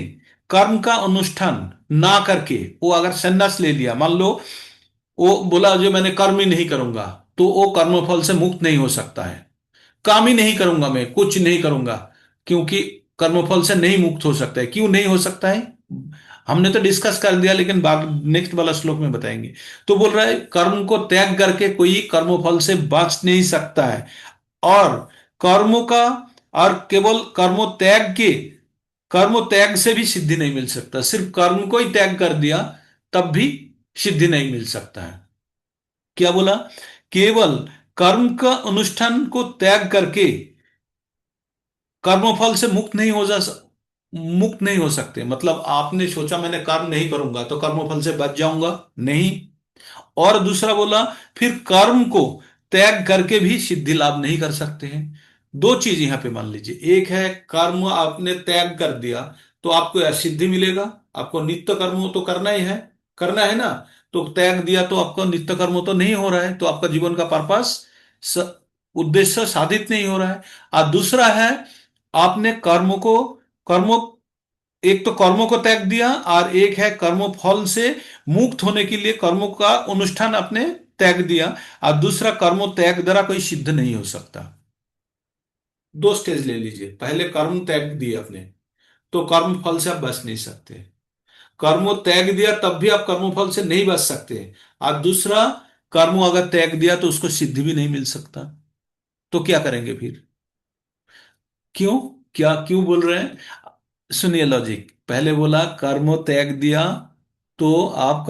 कर्म का अनुष्ठान ना करके, वो अगर संन्यास ले लिया, मान लो वो बोला जो मैंने कर्म ही नहीं करूंगा, तो वो कर्मफल से मुक्त नहीं हो सकता है। काम ही नहीं करूंगा, मैं कुछ नहीं करूंगा, क्योंकि कर्मफल से नहीं मुक्त हो सकता है। क्यों नहीं हो सकता है? हमने तो डिस्कस कर दिया, लेकिन बाद नेक्स्ट वाला श्लोक में बताएंगे। तो बोल रहा है कर्म को त्याग करके कोई कर्मफल से बच नहीं सकता है। और कर्मों का, और केवल कर्मो त्याग के, कर्म त्याग से भी सिद्धि नहीं मिल सकता। सिर्फ कर्म को ही त्याग कर दिया तब भी सिद्धि नहीं मिल सकता है। क्या बोला? केवल कर्म का अनुष्ठान को त्याग करके कर्मफल से मुक्त नहीं हो सकते। मतलब आपने सोचा मैंने कर्म नहीं करूंगा तो कर्मफल से बच जाऊंगा, नहीं। और दूसरा बोला, फिर कर्म को त्याग करके भी सिद्धि लाभ नहीं कर सकते हैं। 2 चीज यहां पे मान लीजिए, एक है कर्म आपने त्याग कर दिया तो आपको यह सिद्धि मिलेगा, आपको नित्य कर्म तो करना है ना। तो त्याग दिया तो आपका नित्य कर्म तो नहीं हो रहा है, तो आपका जीवन का पर्पस, उद्देश्य साधित नहीं हो रहा है। और दूसरा है, आपने कर्मों एक तो कर्मों को त्याग दिया, और एक है कर्मों फल से मुक्त होने के लिए कर्मों का अनुष्ठान आपने त्याग दिया। और दूसरा, कर्मों त्याग द्वारा कोई सिद्ध नहीं हो सकता। 2 स्टेज ले लीजिए। पहले कर्म त्याग दिए आपने, तो कर्म फल से आप बच नहीं सकते। कर्मों त्याग दिया तब भी आप कर्म फल से नहीं बच सकते। और दूसरा, कर्मों अगर त्याग दिया तो उसको सिद्धि भी नहीं मिल सकता। तो क्या करेंगे फिर? क्यों? क्या क्यों बोल रहे हैं? सुनिए लॉजिक। पहले बोला कर्मों त्याग दिया तो आप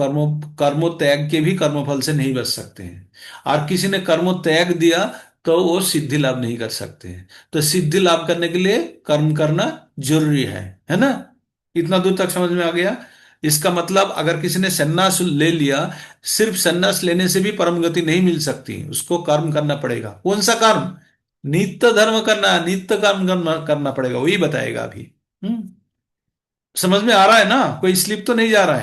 कर्मों त्याग के भी कर्मफल से नहीं बच सकते हैं। और किसी ने कर्मों त्याग दिया तो वो सिद्धि लाभ नहीं कर सकते हैं। तो सिद्धि लाभ करने के लिए कर्म करना जरूरी है ना? इतना दूर तक समझ में आ गया? इसका मतलब अगर किसी ने सन्यास ले लिया, सिर्फ सन्यास लेने से भी परम गति नहीं मिल सकती, उसको कर्म करना पड़ेगा। कौन सा कर्म? नित्य धर्म करना है, नित्य कर्म करना पड़ेगा, वही बताएगा अभी। हम्म। समझ में आ रहा है ना? कोई स्लिप तो नहीं जा रहा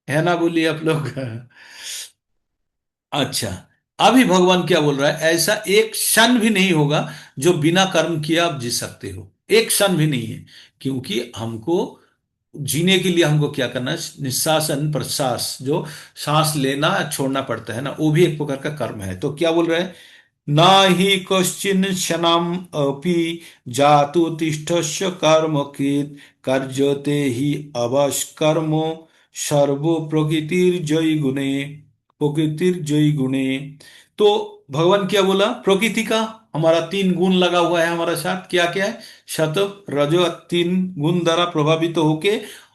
है ना? बोलिए आप लोग। अच्छा, अभी भगवान क्या बोल रहा है? ऐसा एक क्षण भी नहीं होगा जो बिना कर्म किए आप जी सकते हो। एक क्षण भी नहीं है। क्योंकि हमको जीने के लिए हमको क्या करना है? निঃश्वासन प्रश्वास, जो सांस लेना छोड़ना पड़ता है ना, वो भी एक प्रकार का कर्म है। तो क्या बोल रहे हैं? ना ही कश्चिन क्षणम अपि जातु तिष्ठस्य कर्म कृत कर्जते ही अवश्कर्मो सर्वो प्रकृतिर जय गुणे। तो भगवान क्या बोला? प्रकृति का हमारा 3 गुण लगा हुआ है हमारा साथ। क्या क्या है? सत, रजो, 3 गुण द्वारा प्रभावित होके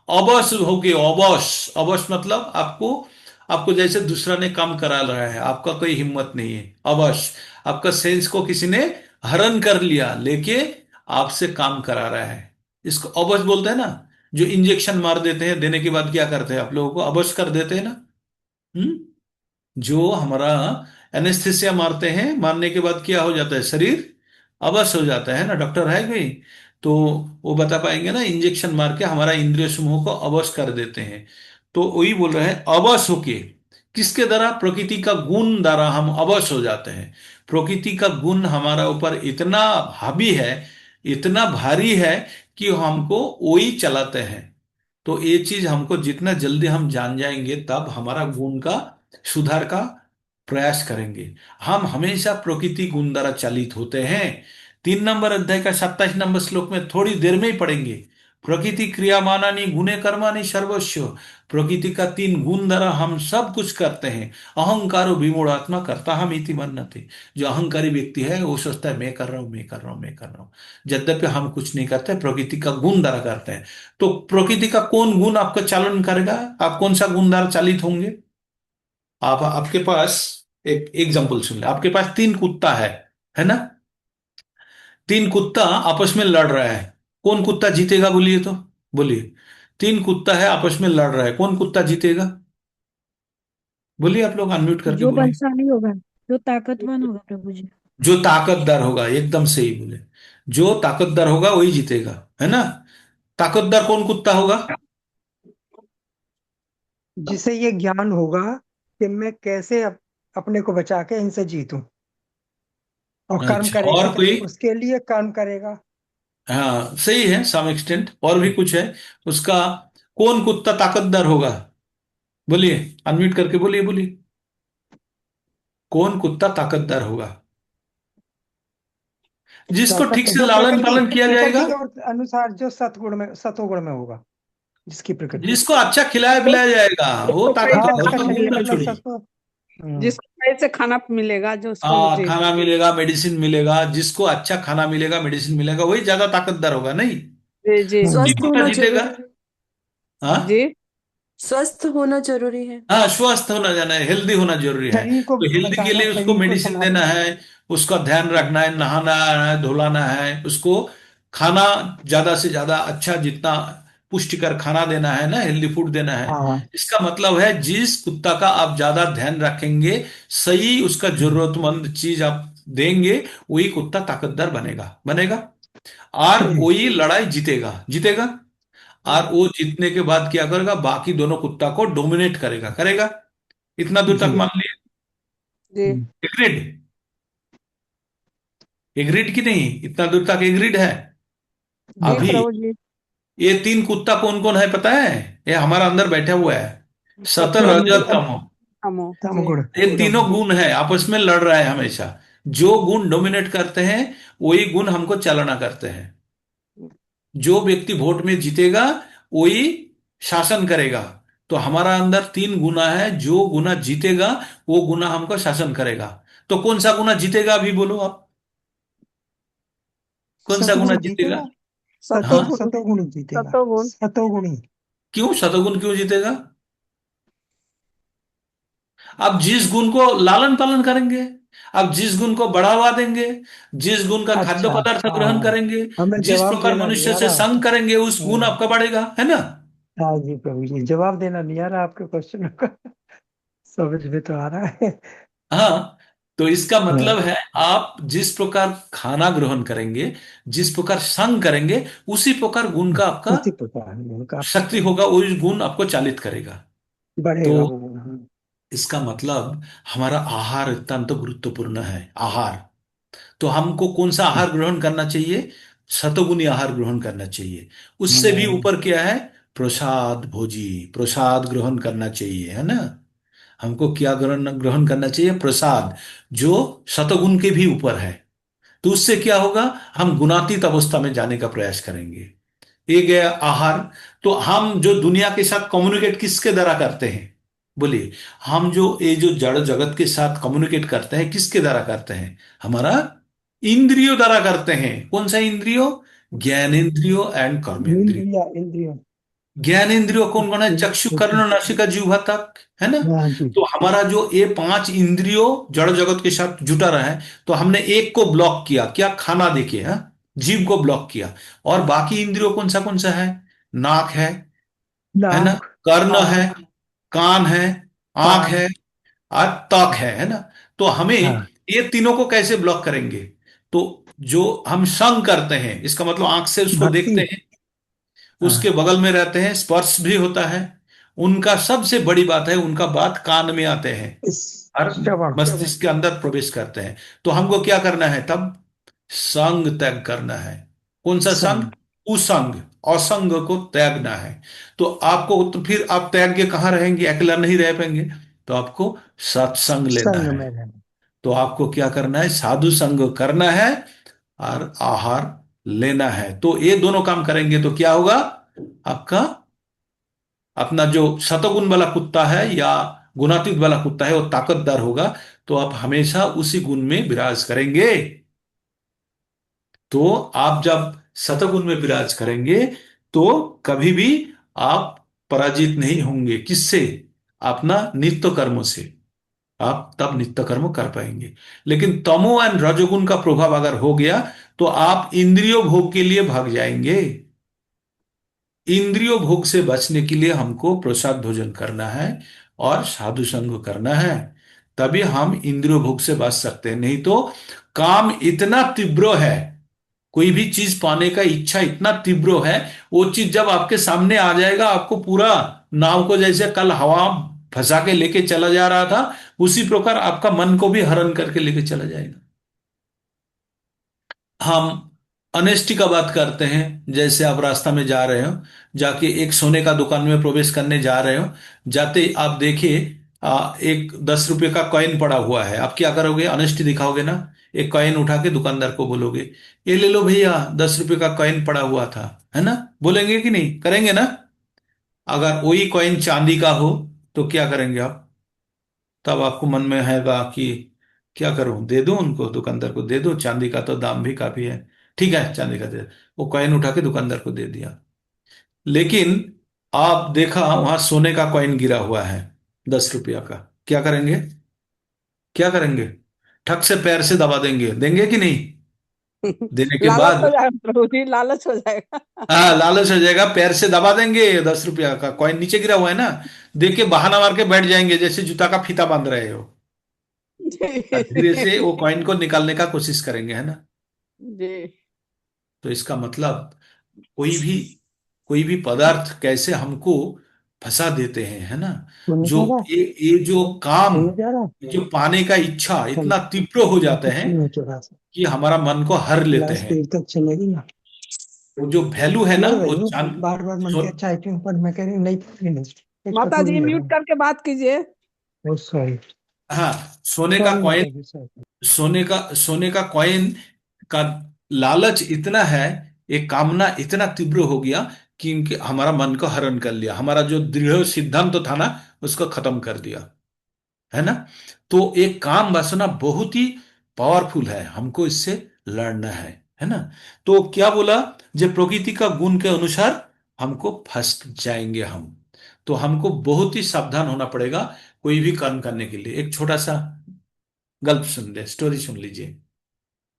अवश, अवश मतलब आपको, आपको जैसे दूसरा ने काम करा रहा है, आपका कोई हिम्मत नहीं है, अवश। आपका सेंस को किसी ने हरण कर लिया, लेके आपसे काम करा रहा है, इसको अवश बोलते हैं ना। जो इंजेक्शन मार देते हैं, देने के बाद क्या करते हैं? आप लोगों को अवश कर देते हैं ना। हम्म। जो हमारा एनेस्थेसिया मारते हैं, मारने के बाद क्या हो जाता है? शरीर अवश हो जाता है ना। डॉक्टर है कोई? तो वो बता पाएंगे ना, इंजेक्शन मार के हमारा इंद्रिय समूह को अवश कर देते हैं। तो वही बोल रहे हैं अवश होके, किसके द्वारा? प्रकृति का गुण द्वारा हम अवश हो जाते हैं। प्रकृति का गुण हमारा ऊपर इतना हावी है, इतना भारी है कि हमको वही चलाते हैं। तो ये चीज हमको जितना जल्दी हम जान जाएंगे तब हमारा गुण का सुधार का प्रयास करेंगे। हम हमेशा प्रकृति गुण द्वारा चालित होते हैं। 3 नंबर अध्याय का 27 नंबर श्लोक में थोड़ी देर में ही पढ़ेंगे। प्रकृति क्रियामानानि गुणे कर्माणि सर्वस्व। प्रकृति का 3 गुण द्वारा हम सब कुछ करते हैं। अहंकारो विमूढ़ात्मा कर्ता हम इति मन्यते। जो अहंकारी व्यक्ति है वो सोचता है मैं कर रहा हूं, मैं कर रहा हूं, मैं कर रहा हूं। यद्यपि हम कुछ नहीं करते, प्रकृति का गुण द्वारा करते हैं। तो प्रकृति का कौन गुण आपका चालन करेगा? आप कौन सा गुण द्वारा चालित होंगे? आप आपके पास एक एग्जांपल सुन ले। आपके पास 3 कुत्ता है ना? 3 कुत्ता आपस में लड़ रहा है। कौन कुत्ता जीतेगा बोलिए तो? बोलिए। 3 कुत्ता है आपस में लड़ रहा है, कौन कुत्ता जीतेगा? बोलिए, आप लोग अनम्यूट करके जो बोलिए। बलशाली होगा, जो ताकतवान होगा प्रभु जी। जो ताकतदार होगा, एकदम सही बोले। जो ताकतदार होगा वही जीतेगा, है ना? ताकतदार कौन कुत्ता होगा? जिसे ये ज्ञान होगा कि मैं कैसे अपने को बचा के इनसे जीतूं, और कर्म अच्छा, करेगा और क्या कोई? उसके लिए, कर्म करेगा। हाँ सही है, सम एक्सटेंट। और भी कुछ है उसका? कौन कुत्ता ताकतदार होगा? बोलिए, अनम्यूट करके बोलिए, बोलिए। कौन कुत्ता ताकतदार होगा? जिसको ठीक ताकत से जो लालन प्रकृति पालन किया प्रकृति जाएगा, के अनुसार जो सतोगुण में होगा, जिसकी प्रकृति। जिसको अच्छा खिलाया पिलाया जाएगा वो जिसको सही ताकत से हाँ, है, उसका खाना उसका गुण शरीर ना मिलेगा, अपना छोड़िए। सत्व। जिसको सही से खाना मिलेगा, जो उसको हाँ, जी। खाना मिलेगा, मेडिसिन मिलेगा, जिसको अच्छा खाना मिलेगा, मेडिसिन मिलेगा, वही ज्यादा ताकतदार होगा, नहीं? जी जी हम्म। ये स्वस्थ कुत्ता होना जीतेगा? जरूरी है। हाँ। जी। स्वस्थ होना जरूरी है। हाँ, स्वस्थ होना जाना है, हेल्दी होना जरूरी है। शरीर को तो हेल्दी के बचाना, लिए उसको शरीर को मेडिसिन देना संभालना। है, उसका ध्यान रखना है, नहाना है, धुलाना है, उसको खाना ज्यादा से ज्यादा अच्छा, जितना पुष्टिकर खाना देना है ना, हेल्दी फूड देना है। हाँ। इसका मतलब है जिस कुत्ता का आप ज्यादा ध्यान रखेंगे, सही उसका जरूरतमंद चीज आप देंगे, वही कुत्ता ताकतदार बनेगा, बनेगा। और वही लड़ाई जीतेगा, जीतेगा। और वो जीतने के बाद क्या करेगा? बाकी दोनों कुत्ता को डोमिनेट करेगा, करेगा। इतना दूर तक जी। मान लिए? जी एग्रीड? एग्रीड की नहीं? इतना दूर तक एग्रीड है? जी अभी प्रभु जी। ये 3 कुत्ता कौन कौन है पता है? ये हमारा अंदर बैठा हुआ है। सतर, सत्व रजत, गुण तमो। तमो जी। तमगुण। ये तीनों गुण है, आपस में लड़ रहा है हमेशा। जो गुण डोमिनेट करते हैं वही गुण हमको चालना करते हैं। जो व्यक्ति वोट में जीतेगा वही शासन करेगा। तो हमारा अंदर 3 गुना है, जो गुना जीतेगा वो गुना हमको शासन करेगा। तो कौन सा गुना जीतेगा अभी बोलो आप? कौन सा गुना सतगुण जीतेगा? जीतेगा। हाँ, सतोगुण। सतोगुण जीतेगा। सतोगुण। सतोगुणी। क्यों शतगुण क्यों जीतेगा? आप जिस गुण को लालन पालन करेंगे, आप जिस गुण को बढ़ावा देंगे, जिस गुण का खाद्य अच्छा। पदार्थ ग्रहण हाँ, करेंगे, हमें जिस जवाब प्रकार देना नहीं मनुष्य आ से रहा। संग करेंगे, उस गुण हम्म। आपका बढ़ेगा, है ना? हाँ जी प्रभु जी, जवाब देना नहीं आ रहा आपके क्वेश्चन का। समझ में तो आ रहा है। हाँ। तो इसका हाँ, मतलब है आप जिस प्रकार खाना ग्रहण करेंगे, जिस प्रकार संग करेंगे, उसी प्रकार गुण का आपका उसी प्रकार उनका शक्ति होगा, वही गुण आपको चालित करेगा। बढ़ेगा तो वो गुण। इसका मतलब हमारा आहार अत्यंत गुरुत्वपूर्ण है। आहार, तो हमको कौन सा आहार ग्रहण करना चाहिए? सतोगुनी आहार ग्रहण करना चाहिए। उससे भी हम्म। ऊपर क्या है? प्रसाद भोजी, प्रसाद ग्रहण करना चाहिए, है ना? हमको क्या ग्रहण ग्रहण करना चाहिए? प्रसाद, जो सतोगुण के भी ऊपर है। तो उससे क्या होगा? हम गुणातीत अवस्था में जाने का प्रयास करेंगे। ये गया आहार। तो हम जो दुनिया के साथ कम्युनिकेट किसके द्वारा करते हैं? बोलिए। हम जो ये जो जड़ जगत के साथ कम्युनिकेट करते हैं, किसके द्वारा करते हैं? हमारा इंद्रियों द्वारा करते हैं। कौन सा इंद्रियो? ज्ञानेन्द्रियो एंड कर्मेंद्रियो। इंद्रिया इंद्रिया। ज्ञान इंद्रियो कौन कौन है? चक्षु, कर्ण, नासिका, जिह्वा तक, है ना? हाँ जी। तो हमारा जो ये 5 इंद्रियों जड़ जगत के साथ जुटा रहा है, तो हमने एक को ब्लॉक किया, क्या? खाना देके, हाँ, जीव को ब्लॉक किया। और बाकी इंद्रियों कौन सा है? नाक है ना? नाक। कर्ण है, आँख। कान है, आंख कान। है, और त्वक है ना? तो हमें हाँ। ये तीनों को कैसे ब्लॉक करेंगे? तो जो हम संग करते हैं, इसका मतलब आंख से उसको भक्ति। देखते हैं, उसके हाँ। बगल में रहते हैं, स्पर्श भी होता है, उनका सबसे बड़ी बात है, उनका बात कान में आते हैं इस और श्रवण। मस्तिष्क के अंदर प्रवेश करते हैं। तो हमको क्या करना है तब? संग त्याग करना है। कौन सा संग? संग। कुसंग, असंग को त्यागना है। तो आपको, तो फिर आप त्याग के कहाँ रहेंगे? अकेला नहीं रह पाएंगे। तो आपको सत्संग लेना संग है। में रहना। तो आपको क्या करना है? साधु संग करना है और आहार लेना है। तो ये दोनों काम करेंगे तो क्या होगा? आपका अपना जो शतगुण वाला कुत्ता है या गुणातीत वाला कुत्ता है वो ताकतदार होगा। तो आप हमेशा उसी गुण में विराज करेंगे। तो आप जब शतगुण में विराज करेंगे तो कभी भी आप पराजित नहीं होंगे। किससे? अपना नित्य कर्मों से। आप तब नित्य कर्म कर पाएंगे। लेकिन तमो एंड रजोगुण का प्रभाव अगर हो गया तो आप इंद्रियों भोग के लिए भाग जाएंगे। इंद्रियों भोग से बचने के लिए हमको प्रसाद भोजन करना है और साधु संग करना है। तभी हम इंद्रियों भोग से बच सकते हैं। नहीं तो काम इतना तीव्र है, कोई भी चीज पाने का इच्छा इतना तीव्र है, वो चीज जब आपके सामने आ जाएगा, आपको पूरा नाव को जैसे कल हवा फंसा के लेके चला जा रहा था, उसी प्रकार आपका मन को भी हरण करके लेके चला जाएगा। हम अनेस्टी का बात करते हैं। जैसे आप रास्ता में जा रहे हो, जाके एक सोने का दुकान में प्रवेश करने जा रहे हो, जाते आप देखिए एक 10 रुपए का कॉइन पड़ा हुआ है, आप क्या करोगे? अनेस्टी दिखाओगे ना। एक कॉइन उठा के दुकानदार को बोलोगे, ये ले लो भैया, 10 रुपए का कॉइन पड़ा हुआ था, है ना? बोलेंगे कि नहीं? करेंगे ना? अगर वही कॉइन चांदी का हो तो क्या करेंगे आप? तब आपको मन में आएगा कि क्या करूं, दे दूं उनको, दुकानदार को दे दूं, चांदी का तो दाम भी काफी है। ठीक है, चांदी का दे। वो कॉइन उठा के दुकानदार को दे दिया। लेकिन आप देखा वहां सोने का कॉइन गिरा हुआ है, 10 रुपया का। क्या करेंगे? क्या करेंगे? ठक से पैर से दबा देंगे, देंगे कि नहीं? देने के लालच हो बाद जाएगा प्रभु जी, लालच हो जाएगा। हाँ, लालच हो जाएगा, पैर से दबा देंगे। 10 रुपया का कॉइन नीचे गिरा हुआ है ना, देख के बहाना मार के बैठ जाएंगे जैसे जूता का फीता बांध रहे हो। और धीरे जी से वो कॉइन को निकालने का कोशिश करेंगे, है ना? जी तो इसका मतलब कोई भी कोई भी पदार्थ कैसे हमको फंसा देते हैं, है ना? सुनने जो जा रहा। ये जो काम, सुनने जा रहा। जो पाने का इच्छा चल। इतना तीव्र हो जाते कुछ हैं नहीं हो चुका। कि हमारा मन को हर लेते लास्ट हैं। देर तक चलेगी ना। वो जो वैल्यू है ना बोल वो रही हूँ। चांद बार बार मन सो, की अच्छा है पर मैं कह रही हूँ नहीं पूरी नहीं। इसका माता पूरी जी नहीं म्यूट हो करके बात कीजिए। रहा। सॉरी। हाँ, सोने का सॉरी कॉइन, माता जी सॉरी। सोने का कॉइन का लालच इतना है, एक कामना इतना तीव्र हो गया कि इनके हमारा मन को हरण कर लिया, हमारा जो दृढ़ सिद्धांत तो था ना उसको खत्म कर दिया, है ना? तो एक काम वासना बहुत ही पावरफुल है, हमको इससे लड़ना है ना? तो क्या बोला? जब प्रकृति का गुण के अनुसार हमको फंस जाएंगे हम। तो हमको बहुत ही सावधान होना पड़ेगा कोई भी कर्म करने के लिए। एक छोटा सा गल्प सुन ले, स्टोरी सुन लीजिए।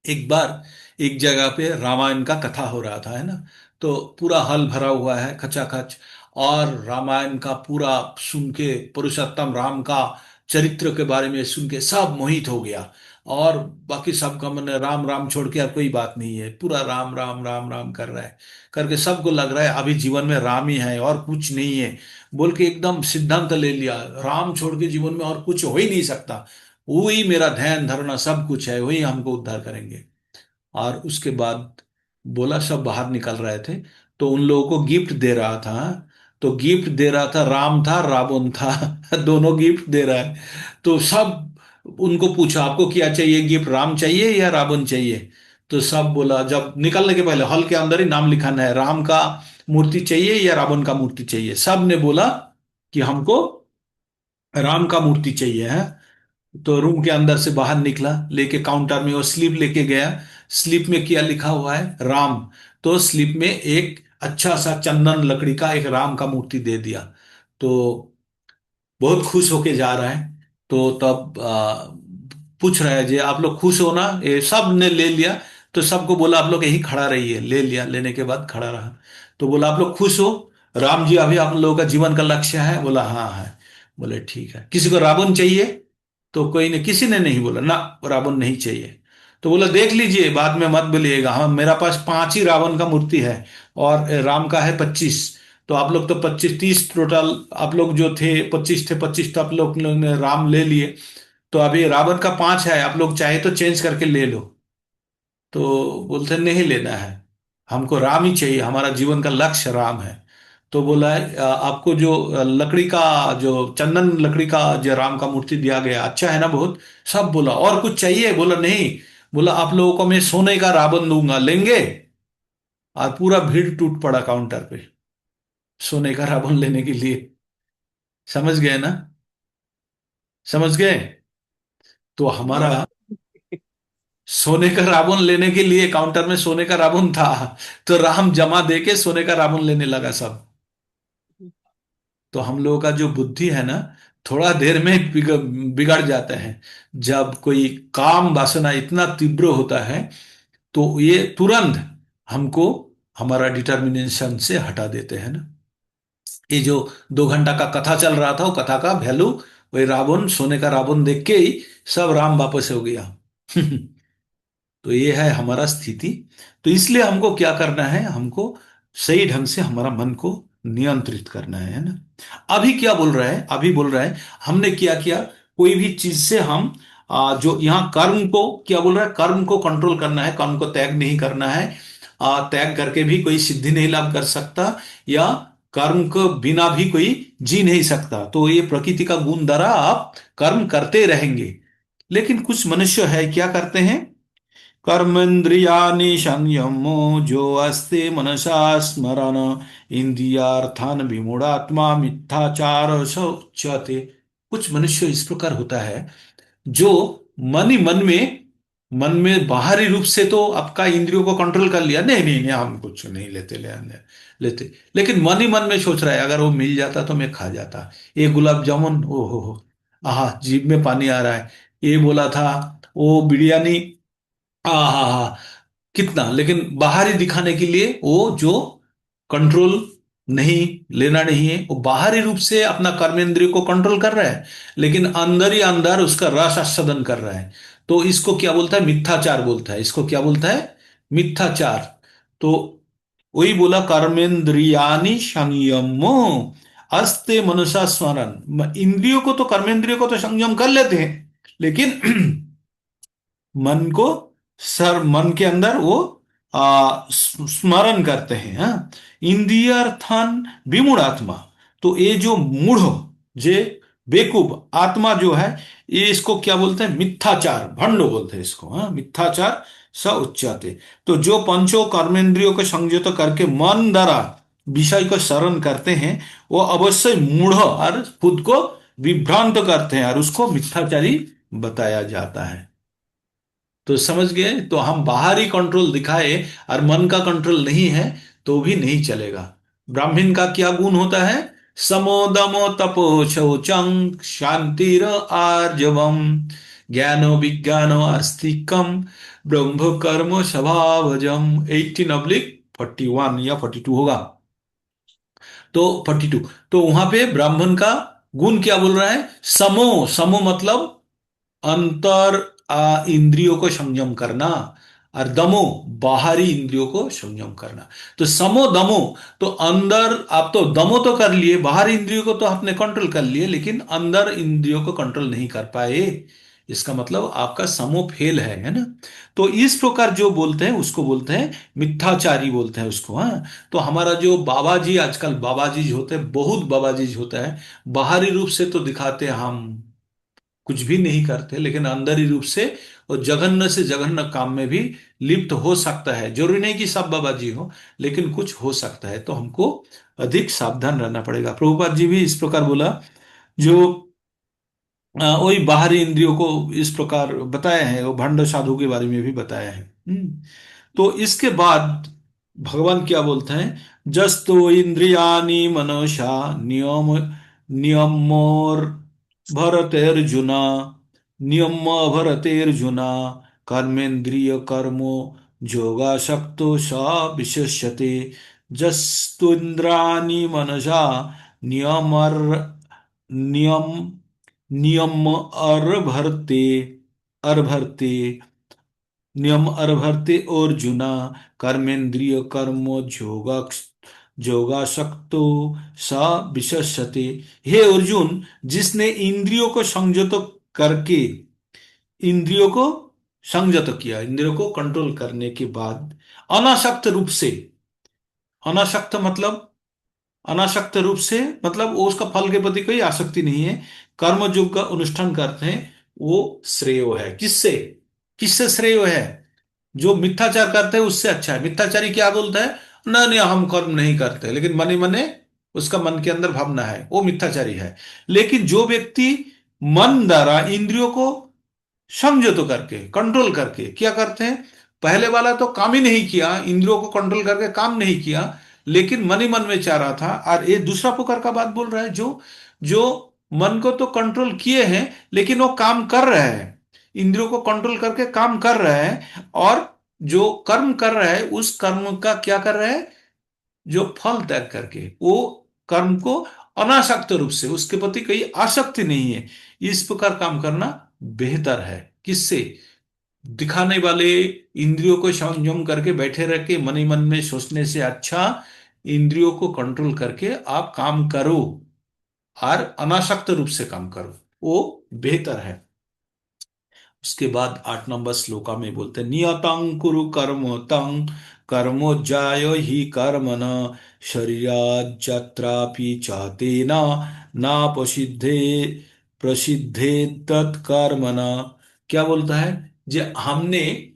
एक बार एक जगह पे रामायण का कथा हो रहा था, है ना? तो पूरा हल भरा हुआ है खचाखच, और रामायण का पूरा सुन के, पुरुषोत्तम राम का चरित्र के बारे में सुन के सब मोहित हो गया। और बाकी सबका मन है राम राम छोड़ के और कोई बात नहीं है, पूरा राम राम राम राम कर रहा है। करके सबको लग रहा है अभी जीवन में राम ही है और कुछ नहीं है, बोल के एकदम सिद्धांत ले लिया, राम छोड़ के जीवन में और कुछ हो ही नहीं सकता। वही मेरा ध्यान धरना सब कुछ है, वही हमको उद्धार करेंगे। और उसके बाद बोला, सब बाहर निकल रहे थे तो उन लोगों को गिफ्ट दे रहा था। तो गिफ्ट दे रहा था, राम था रावण था दोनों गिफ्ट दे रहा है। तो सब उनको पूछा आपको क्या चाहिए गिफ्ट, राम चाहिए या रावण चाहिए? तो सब बोला, जब निकलने के पहले हॉल के अंदर ही नाम लिखाना है, राम का मूर्ति चाहिए या रावण का मूर्ति चाहिए? सब ने बोला कि हमको राम का मूर्ति चाहिए है। तो रूम के अंदर से बाहर निकला, लेके काउंटर में वो स्लिप लेके गया। स्लिप में क्या लिखा हुआ है? राम। तो स्लिप में एक अच्छा सा चंदन लकड़ी का एक राम का मूर्ति दे दिया। तो बहुत खुश होके जा रहा है। तो तब पूछ रहा है जी आप लोग खुश हो ना? ये सब ने ले लिया। तो सबको बोला आप लोग यही खड़ा रहिए। ले लिया, लेने के बाद खड़ा रहा। तो बोला आप लोग खुश हो? राम जी अभी आप लोगों का जीवन का लक्ष्य है? बोला हाँ है। बोले ठीक है, किसी को रावण चाहिए? तो कोई ने, किसी ने नहीं बोला ना, रावण नहीं चाहिए। तो बोला देख लीजिए, बाद में मत बोलिएगा, हाँ मेरा पास 5 ही रावण का मूर्ति है और राम का है 25। तो आप लोग तो 25 30 टोटल, आप लोग जो थे 25 थे, 25 तो आप लोग ने राम ले लिए। तो अभी रावण का 5 है, आप लोग चाहे तो चेंज करके ले लो। तो बोलते नहीं लेना है, हमको राम ही चाहिए, हमारा जीवन का लक्ष्य राम है। तो बोला आपको जो लकड़ी का, जो चंदन लकड़ी का जो राम का मूर्ति दिया गया अच्छा है ना बहुत। सब बोला और कुछ चाहिए, बोला नहीं। बोला आप लोगों को मैं सोने का रावण दूंगा, लेंगे? और पूरा भीड़ टूट पड़ा काउंटर पे सोने का रावण लेने के लिए। समझ गए ना? समझ गए? तो हमारा हाँ। सोने का रावण लेने के लिए काउंटर में सोने का रावण था, तो राम जमा दे के सोने का रावण लेने लगा सब। तो हम लोगों का जो बुद्धि है ना, थोड़ा देर में बिगड़ जाता है। जब कोई काम वासना इतना तीव्र होता है तो ये तुरंत हमको हमारा डिटर्मिनेशन से हटा देते हैं ना। ये जो 2 घंटा का कथा चल रहा था, वो कथा का वैल्यू वही रावण, सोने का रावण देख के ही सब राम वापस हो गया। तो ये है हमारा स्थिति। तो इसलिए हमको क्या करना है, हमको सही ढंग से हमारा मन को नियंत्रित करना है ना। अभी क्या बोल रहा है, अभी बोल रहा है हमने क्या किया, कोई भी चीज से हम जो यहाँ कर्म को क्या बोल रहा है, कर्म को कंट्रोल करना है, कर्म को त्याग नहीं करना है। त्याग करके भी कोई सिद्धि नहीं लाभ कर सकता, या कर्म को बिना भी कोई जी नहीं सकता। तो ये प्रकृति का गुण द्वारा आप कर्म करते रहेंगे। लेकिन कुछ मनुष्य है क्या करते हैं, कर्मेन्द्रियाणि संयमो जो अस्ते मनसा स्मरण इंद्रियार्थान विमूढ़ात्मा मिथ्याचार स उच्यते। कुछ मनुष्य इस प्रकार होता है जो मन ही मन में बाहरी रूप से तो आपका इंद्रियों को कंट्रोल कर लिया, नहीं नहीं नहीं हम कुछ नहीं लेते, लेकिन मन ही मन में सोच रहा है अगर वो मिल जाता तो मैं खा जाता। ये गुलाब जामुन, ओ हो, आहा जीभ में पानी आ रहा है। ये बोला था, वो बिरयानी, हाँ हाँ हाँ, कितना, लेकिन बाहरी दिखाने के लिए वो जो कंट्रोल नहीं, लेना नहीं है, वो बाहरी रूप से अपना कर्मेंद्रिय को कंट्रोल कर रहा है, लेकिन अंदर ही अंदर उसका रस आस्वादन कर रहा है। तो इसको क्या बोलता है, मिथ्याचार बोलता है, इसको क्या बोलता है, मिथ्याचार। तो वही बोला कर्मेंद्रियानि संयमो अस्ते मनुषा स्मरण। इंद्रियों को तो, कर्मेंद्रियों को तो संयम कर लेते हैं, लेकिन मन को, सर मन के अंदर वो स्मरण करते हैं। हाँ, इंद्रियार्थान विमूढ़ आत्मा। तो ये जो मूढ़, जे बेकूफ आत्मा जो है, ये इसको क्या बोलते हैं, मिथ्याचार, भंड बोलते हैं इसको। हाँ, मिथ्याचार स उच्यते। तो जो पंचों कर्मेंद्रियों को संयत करके मन द्वारा विषय को शरण करते हैं, वो अवश्य मूढ़ और खुद को विभ्रांत करते हैं, और उसको मिथ्याचारी बताया जाता है। तो समझ गए? तो हम बाहरी कंट्रोल दिखाए और मन का कंट्रोल नहीं है तो भी नहीं चलेगा। ब्राह्मण का क्या गुण होता है, समोदमो तपो शौचं शांतिर आर्जवम ज्ञानो विज्ञानो आस्तिकम ब्रह्म कर्म स्वभावजम। 18/41 या 42 होगा। तो 42, तो वहां पे ब्राह्मण का गुण क्या बोल रहा है, समो, समो मतलब अंतर इंद्रियों को संयम करना, और दमो बाहरी इंद्रियों को संयम करना। तो समो दमो, तो अंदर आप तो दमो तो कर लिए, बाहरी इंद्रियों को तो आपने कंट्रोल कर लिए, लेकिन अंदर इंद्रियों को कंट्रोल नहीं कर पाए। इसका मतलब आपका समो फेल है ना। तो इस प्रकार जो बोलते हैं उसको बोलते हैं मिथ्याचारी, बोलते हैं उसको। हाँ, तो हमारा जो बाबा जी, आजकल बाबा जी होते हैं, बहुत बाबा जी होता है, बाहरी रूप से तो दिखाते हैं हम कुछ भी नहीं करते, लेकिन अंदर ही रूप से और जघन्य से जघन्य काम में भी लिप्त हो सकता है। जरूरी नहीं कि सब बाबा जी हो, लेकिन कुछ हो सकता है। तो हमको अधिक सावधान रहना पड़ेगा। प्रभुपाद जी भी इस प्रकार बोला, जो वही बाहरी इंद्रियों को इस प्रकार बताया है, वो भंड साधु के बारे में भी बताया है। तो इसके बाद भगवान क्या बोलते हैं, जस्तो इंद्रियाणि मनसा नियम नियमोर भरतेर्जुना नियम भरतेर्जुना कर्मेन्द्रिय कर्मो योगासक्तो स विशेष्यते। जस्तु इंद्राणि मनसा नियमर नियम नियम अर्भर्ते अर्भर्ते नियम अर्भर्ते अर्जुना कर्मेंद्रिय कर्मो जोगासक्तो स विशस्यते। हे अर्जुन, जिसने इंद्रियों को संयत करके, इंद्रियों को संयत किया, इंद्रियों को कंट्रोल करने के बाद अनासक्त रूप से, अनासक्त मतलब, अनासक्त रूप से मतलब वो उसका फल के प्रति कोई आसक्ति नहीं है, कर्म योग का अनुष्ठान करते हैं, वो श्रेय है। किससे? किससे श्रेय है? जो मिथ्याचार करते हैं उससे अच्छा है। मिथ्याचारी क्या बोलता है? ना नहीं, हम कर्म नहीं करते, लेकिन मने मने उसका मन के अंदर भावना है, वो मिथ्याचारी है। लेकिन जो व्यक्ति मन द्वारा इंद्रियों को समझौता करके, कंट्रोल करके क्या करते हैं, पहले वाला तो काम ही नहीं किया, इंद्रियों को कंट्रोल करके काम नहीं किया, लेकिन मन ही मन में चाह रहा था। और ये दूसरा प्रकार का बात बोल रहा है, जो जो मन को तो कंट्रोल किए हैं, लेकिन वो काम कर रहे हैं, इंद्रियों को कंट्रोल करके काम कर रहे हैं, और जो कर्म कर रहा है उस कर्म का क्या कर रहा है, जो फल त्याग करके वो कर्म को अनासक्त रूप से, उसके प्रति कोई आसक्ति नहीं है, इस प्रकार काम करना बेहतर है। किससे? दिखाने वाले इंद्रियों को संयम करके बैठे रह के मन ही मन में सोचने से अच्छा इंद्रियों को कंट्रोल करके आप काम करो और अनासक्त रूप से काम करो, वो बेहतर है। उसके बाद 8 नंबर श्लोका में बोलते हैं, नियतं कुरु कर्म तं कर्मोज्जाय ही कर्मण शरीराज्जत्रापि चातेन ना प्रसिद्धे प्रसिद्धे तत्कर्मण। क्या बोलता है? जे हमने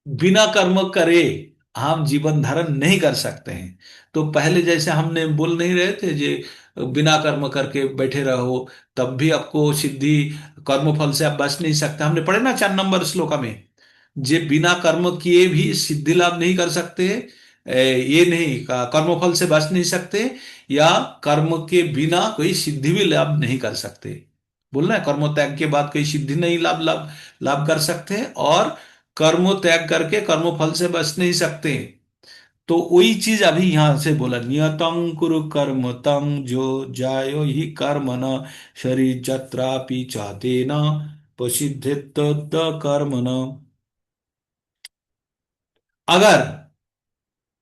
बिना कर्म करे हम जीवन धारण नहीं कर सकते हैं। तो पहले जैसे हमने बोल नहीं रहे थे, जे बिना कर्म करके बैठे रहो तब भी आपको सिद्धि, कर्म फल से आप बच नहीं सकते। हमने पढ़े ना 4 नंबर श्लोका में, जे बिना कर्म किए भी सिद्धि लाभ नहीं कर सकते, ये नहीं कर्म फल से बच नहीं सकते, या कर्म के बिना कोई सिद्धि भी लाभ नहीं कर सकते। बोलना है कर्म त्याग के बाद कोई सिद्धि नहीं लाभ लाभ लाभ कर सकते, और कर्म त्याग करके कर्म फल से बच नहीं सकते। तो वही चीज अभी यहां से बोला, नियतं कुरु कर्म तं जो जायो ही कर्म न शरीर जत्रापि चाहते न प्रसिद्धित कर्म न। अगर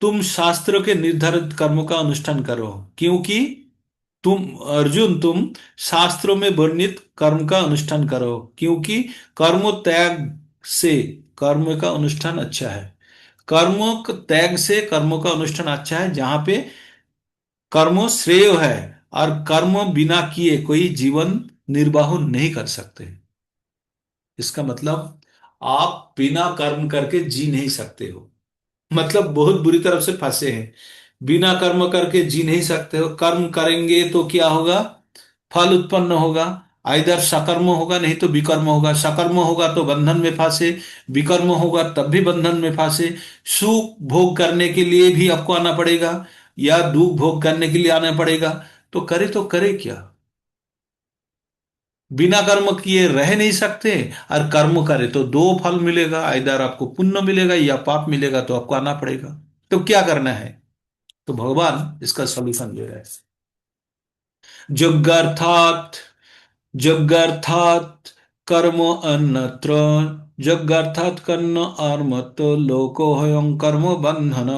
तुम शास्त्र के निर्धारित कर्मों का अनुष्ठान करो, क्योंकि तुम अर्जुन, तुम शास्त्रों में वर्णित कर्म का अनुष्ठान करो, क्योंकि कर्म त्याग से कर्म का अनुष्ठान अच्छा है। कर्म त्याग से कर्मों का अनुष्ठान अच्छा है, जहां पे कर्म श्रेय है, और कर्म बिना किए कोई जीवन निर्वाह नहीं कर सकते। इसका मतलब आप बिना कर्म करके जी नहीं सकते हो, मतलब बहुत बुरी तरफ से फंसे हैं। बिना कर्म करके जी नहीं सकते हो। कर्म करेंगे तो क्या होगा? फल उत्पन्न होगा, आइदर सकर्म होगा नहीं तो विकर्म होगा। सकर्म होगा तो बंधन में फांसे, विकर्म होगा तब भी बंधन में फांसे। सुख भोग करने के लिए भी आपको आना पड़ेगा, या दुख भोग करने के लिए आना पड़ेगा। तो करे क्या? बिना कर्म किए रह नहीं सकते, और कर्म करे तो दो फल मिलेगा, आइदर आपको पुण्य मिलेगा या पाप मिलेगा, तो आपको आना पड़ेगा। तो क्या करना है? तो भगवान इसका सॉल्यूशन दे रहे हैं। यज्ञार्थात यज्ञार्थात कर्म अन्यत्र, यज्ञार्थात कर्म अर्मत लोको हयं कर्म बंधन,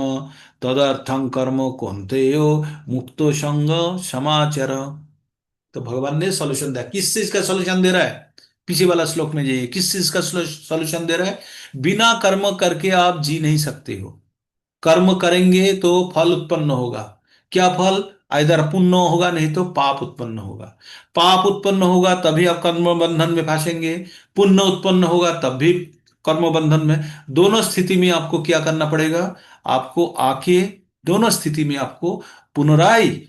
तदर्थं कर्म कौन्तेयो मुक्तो संग समाचर। तो भगवान ने सॉल्यूशन दिया। किस चीज का सॉल्यूशन दे रहा है? पीछे वाला श्लोक में जाइए, किस चीज का सॉल्यूशन दे रहा है? बिना कर्म करके आप जी नहीं सकते हो। कर्म करेंगे तो फल उत्पन्न होगा। क्या फल? इधर पुण्य होगा नहीं तो पाप उत्पन्न होगा। पाप उत्पन्न होगा तभी आप कर्म बंधन में फंसेंगे, पुण्य उत्पन्न होगा तब भी कर्म बंधन में। दोनों स्थिति में आपको क्या करना पड़ेगा? आपको आके दोनों स्थिति में आपको पुनराय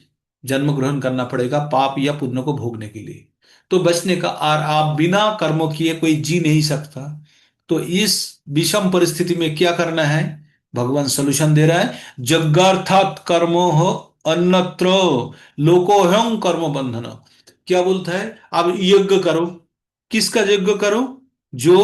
जन्म ग्रहण करना पड़ेगा, पाप या पुण्य को भोगने के लिए। तो बचने का, और आप बिना कर्म किए कोई जी नहीं सकता। तो इस विषम परिस्थिति में क्या करना है? भगवान सॉल्यूशन दे रहा है, जगार्थात कर्मो हो अन्यत्र लोकोहम कर्म बंधन। क्या बोलता है? अब यज्ञ करो। किसका यज्ञ करो? जो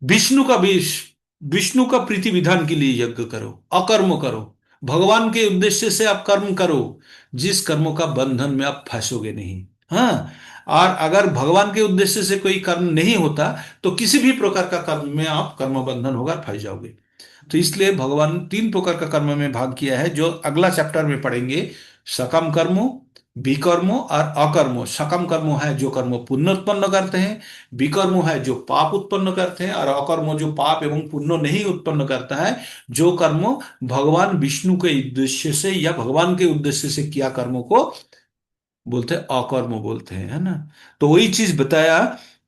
विष्णु का विष विष्णु का प्रीति विधान के लिए यज्ञ करो, अकर्म करो। भगवान के उद्देश्य से आप कर्म करो, जिस कर्मों का बंधन में आप फंसोगे नहीं। हाँ। और अगर भगवान के उद्देश्य से कोई कर्म नहीं होता तो किसी भी प्रकार का कर्म में आप कर्म बंधन होगा, फंस जाओगे। तो इसलिए भगवान तीन प्रकार का कर्म में भाग किया है, जो अगला चैप्टर में पढ़ेंगे। सकम कर्मो, विकर्मो और अकर्मो। सकम कर्मो है जो कर्म पुण्य उत्पन्न करते हैं, विकर्मो है जो पाप उत्पन्न करते हैं, और अकर्मो जो पाप एवं पुण्य नहीं उत्पन्न करता है, जो कर्म भगवान विष्णु के उद्देश्य से या भगवान के उद्देश्य से किया कर्मों को बोलते हैं अकर्म बोलते हैं, है ना। तो वही चीज बताया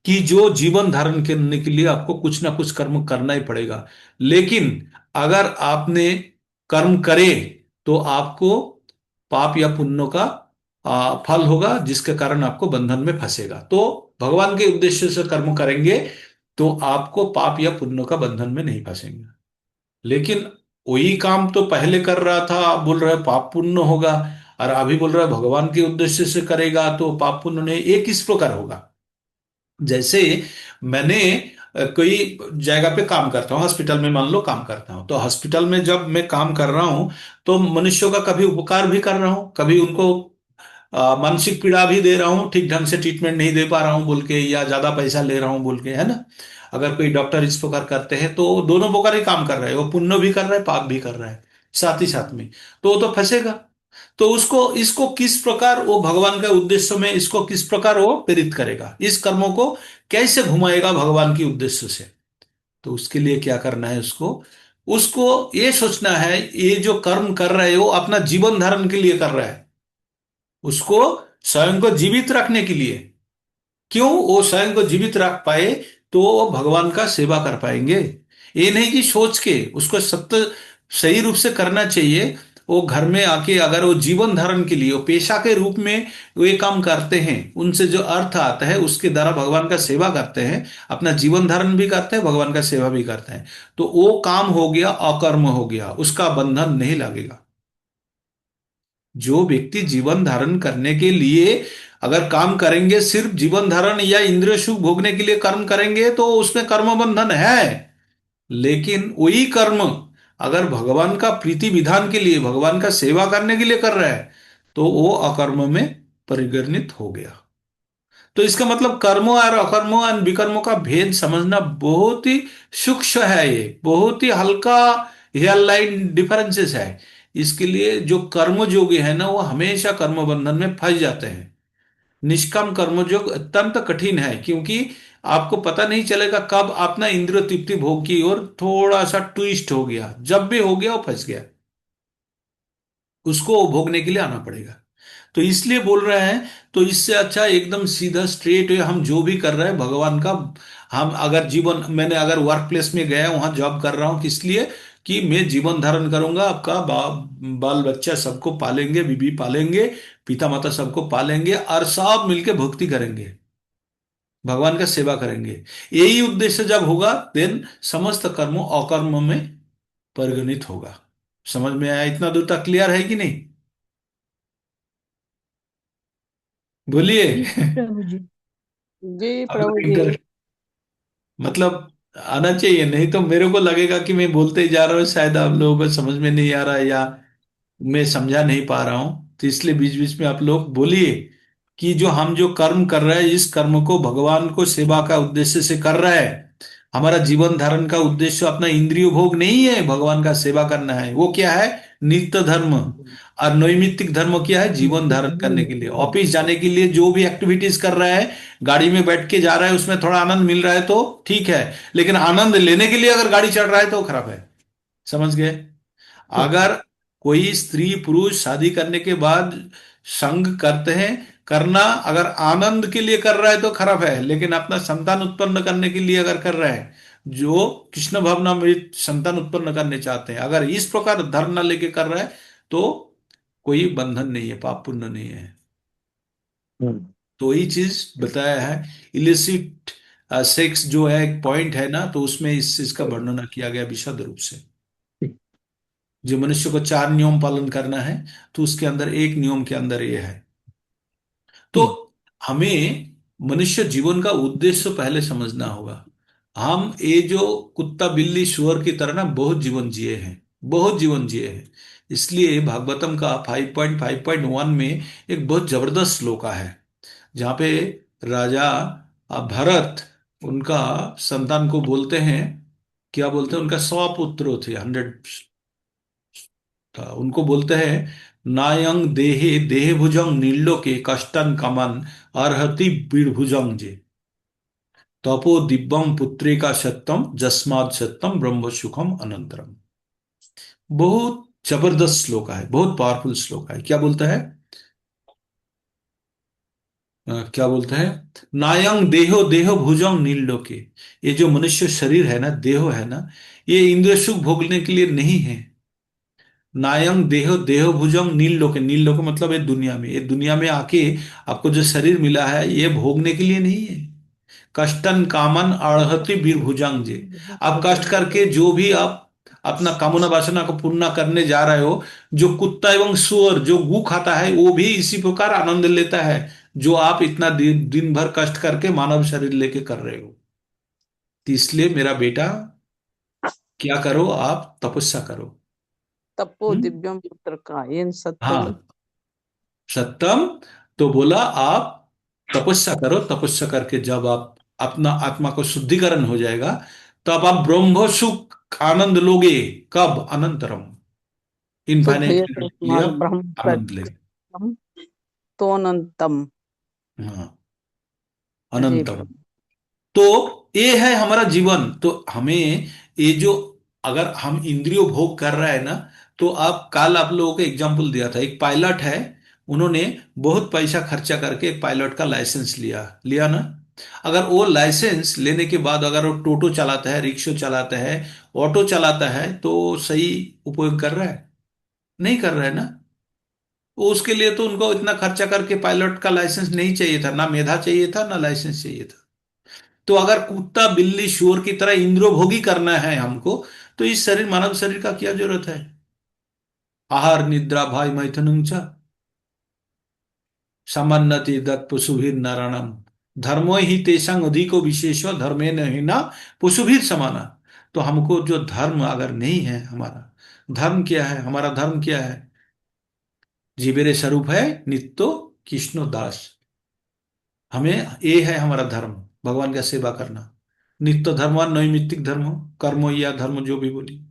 कि जो जीवन धारण करने के लिए आपको कुछ ना कुछ कर्म करना ही पड़ेगा। लेकिन अगर आपने कर्म करे तो आपको पाप या पुण्य का फल होगा, जिसके कारण आपको बंधन में फंसेगा। तो भगवान के उद्देश्य से कर्म करेंगे तो आपको पाप या पुण्य का बंधन में नहीं फंसेंगे। लेकिन वही काम तो पहले कर रहा था, आप बोल रहे हो पाप पुण्य होगा, और अभी बोल रहा है भगवान के उद्देश्य से करेगा तो पाप पुण्य नहीं। एक किस प्रकार होगा? जैसे मैंने कोई जगह पे काम करता हूँ, हॉस्पिटल में मान लो काम करता हूँ, तो हॉस्पिटल में जब मैं काम कर रहा हूँ तो मनुष्यों का कभी उपकार भी कर रहा हूँ, कभी उनको मानसिक पीड़ा भी दे रहा हूँ, ठीक ढंग से ट्रीटमेंट नहीं दे पा रहा हूँ बोल के, या ज्यादा पैसा ले रहा हूँ बोल के, है ना। अगर कोई डॉक्टर इस प्रकार करते हैं तो दोनों प्रकार ही काम कर रहे हैं, वो पुण्य भी कर रहा है, पाप भी कर रहा है साथ ही साथ में, तो वो तो फंसेगा। तो उसको इसको किस प्रकार वो भगवान के उद्देश्य में, इसको किस प्रकार वो प्रेरित करेगा, इस कर्मों को कैसे घुमाएगा भगवान के उद्देश्य से। तो उसके लिए क्या करना है, उसको उसको ये सोचना है, ये जो कर्म कर रहा है वो अपना जीवन धारण के लिए कर रहा है, उसको स्वयं को जीवित रखने के लिए। क्यों वो स्वयं को जीवित रख पाए तो वो भगवान का सेवा कर पाएंगे। ये नहीं कि सोच के उसको सत्य सही रूप से करना चाहिए। वो घर में आके अगर वो जीवन धारण के लिए वो पेशा के रूप में वो ये काम करते हैं, उनसे जो अर्थ आता है उसके द्वारा भगवान का सेवा करते हैं, अपना जीवन धारण भी करते हैं, भगवान का सेवा भी करते हैं, तो वो काम हो गया, अकर्म हो गया, उसका बंधन नहीं लगेगा। जो व्यक्ति जीवन धारण करने के लिए अगर काम करेंगे, सिर्फ जीवन धारण या इंद्रिय सुख भोगने के लिए कर्म करेंगे तो उसमें कर्म बंधन है। लेकिन वही कर्म अगर भगवान का प्रीति विधान के लिए, भगवान का सेवा करने के लिए कर रहा है तो वो अकर्म में परिगणित हो गया। तो इसका मतलब कर्मों और अकर्मों और विकर्मों का भेद समझना बहुत ही सूक्ष्म है, ये बहुत ही हल्का हेयर लाइन डिफरेंसेस है। इसके लिए जो कर्मयोगी है ना, वो हमेशा कर्म बंधन में फंस जाते हैं। निष्काम कर्मयोग अत्यंत कठिन है, क्योंकि आपको पता नहीं चलेगा कब अपना इंद्रिय तृप्ति भोग की ओर थोड़ा सा ट्विस्ट हो गया, जब भी हो गया वो फंस गया, उसको भोगने के लिए आना पड़ेगा। तो इसलिए बोल रहे हैं, तो इससे अच्छा एकदम सीधा स्ट्रेट है, हम जो भी कर रहे हैं भगवान का। हम अगर जीवन, मैंने अगर वर्क प्लेस में गया, वहां जॉब कर रहा हूं, किस लिए? कि मैं जीवन धारण करूंगा, आपका बाल बच्चा सबको पालेंगे, बीबी पालेंगे, पिता माता सबको पालेंगे, और सब मिलके भक्ति करेंगे, भगवान का सेवा करेंगे। यही उद्देश्य जब होगा देन समस्त कर्म अकर्म में परिगणित होगा। समझ में आया? इतना दूर तक क्लियर है कि नहीं? बोलिए। जी प्रभु जी। जी प्रभु आपको जी। इंटर मतलब आना चाहिए, नहीं तो मेरे को लगेगा कि मैं बोलते ही जा रहा हूँ, शायद आप लोगों को समझ में नहीं आ रहा है, या मैं समझा नहीं पा रहा हूं। तो इसलिए बीच बीच में आप लोग बोलिए कि जो हम जो कर्म कर रहे हैं, इस कर्म को भगवान को सेवा का उद्देश्य से कर रहा है। हमारा जीवन धारण का उद्देश्य अपना इंद्रिय भोग नहीं है, भगवान का सेवा करना है। वो क्या है? नित्य धर्म। और नैमित्तिक धर्म क्या है? जीवन धारण करने के लिए, ऑफिस जाने के लिए जो भी एक्टिविटीज कर रहा है, गाड़ी में बैठ के जा रहा है, उसमें थोड़ा आनंद मिल रहा है तो ठीक है। लेकिन आनंद लेने के लिए अगर गाड़ी चढ़ रहा है तो खराब है। समझ गए? अगर कोई स्त्री पुरुष शादी करने के बाद संग करते हैं, करना अगर आनंद के लिए कर रहा है तो खराब है, लेकिन अपना संतान उत्पन्न करने के लिए अगर कर रहा है, जो कृष्ण भावनामृत संतान उत्पन्न करने चाहते हैं, अगर इस प्रकार धर्म न लेके कर रहा है तो कोई बंधन नहीं है, पाप पुण्य नहीं है। तो यही चीज बताया है। इलिसिट सेक्स जो है एक पॉइंट है ना, तो उसमें इस चीज का वर्णन किया गया विशद रूप से। जो मनुष्य को चार नियम पालन करना है, तो उसके अंदर एक नियम के अंदर ये है। तो हमें मनुष्य जीवन का उद्देश्य पहले समझना होगा। हम ये जो कुत्ता बिल्ली सुअर की तरह ना बहुत जीवन जिए हैं, बहुत जीवन जिए हैं। इसलिए भागवतम का 5.5.1 में एक बहुत जबरदस्त श्लोका है, जहाँ पे राजा भरत उनका संतान को बोलते हैं, क्या बोलते हैं, उनका 100 पुत्र थे, 100 था, उनको बोलते हैं नायंग देहे देह भुजंग नीलोके कष्टन कमन अर्हति बीड़भुजंग जे तपो दिव्यम पुत्रे का सत्यम जस्माद सत्यम ब्रह्म सुखम अनंतरम। बहुत जबरदस्त श्लोक है, बहुत पावरफुल श्लोक है। क्या बोलता है, क्या बोलता है, नायंग देहो देहो भुजंग नीलोके, ये जो मनुष्य शरीर है ना, देहो है ना, ये इंद्रिय सुख भोगने के लिए नहीं है। नायंग देहो देहो भुजंग नील लोके, नील लोक मतलब ये दुनिया में, ये दुनिया में आके आपको जो शरीर मिला है ये भोगने के लिए नहीं है। कष्टन कामन अड़हति वीर भुजंग जे, आप कष्ट करके जो भी आप अपना कामना वासना को पूर्ण करने जा रहे हो, जो कुत्ता एवं सुअर जो गू खाता है वो भी इसी प्रकार आनंद लेता है जो आप इतना दिन भर कष्ट करके मानव शरीर लेके कर रहे हो। तो इसलिए मेरा बेटा क्या करो, आप तपस्या करो। तपो हम्म? दिव्यम पुत्र का येन सत्यम। हाँ, सत्यम। तो बोला आप तपस्या करो, तपस्या करके जब आप अपना आत्मा को शुद्धिकरण हो जाएगा, तब आप ब्रह्म सुख आनंद लोगे। कब, अनंतरम, शुद्ध इनफाइनाइट पीरियड के लिए यस्मात् आप ब्रह्म आनंद ले। प्रत्यक्षम तोनंतम। हाँ, जी अनंतम। प्रभु। तो ये है हमारा जीवन। तो हमें ये जो, अगर हम इंद्रियों भोग कर रहे हैं ना, तो आप कल आप लोगों को एग्जांपल दिया था, एक पायलट है, उन्होंने बहुत पैसा खर्चा करके एक पायलट का लाइसेंस लिया लिया ना। अगर वो लाइसेंस लेने के बाद अगर वो टोटो चलाता है, रिक्शा चलाता है, ऑटो चलाता है, तो सही उपयोग कर रहा है? नहीं कर रहा है ना। वो उसके लिए तो उनको इतना खर्चा करके पायलट का लाइसेंस नहीं चाहिए था, ना मेधा चाहिए था, ना लाइसेंस चाहिए था। तो अगर कुत्ता बिल्ली शुअर की तरह इंद्रियों करना है हमको, तो इस शरीर, मानव शरीर का क्या जरूरत है? आहार निद्रा भाई मैथुनं च समन्नति पशुभिर नरणम धर्मो ही तेषां अधिको विशेषो धर्मे नहीं ना पशुभिर समाना। तो हमको जो धर्म अगर नहीं है, हमारा धर्म क्या है, हमारा धर्म क्या है? जीवेरे स्वरूप है नित्यो कृष्णो दास। हमें ये है हमारा धर्म, भगवान का सेवा करना। नित्य धर्म नैमित्तिक धर्म, कर्म या धर्म जो भी बोली,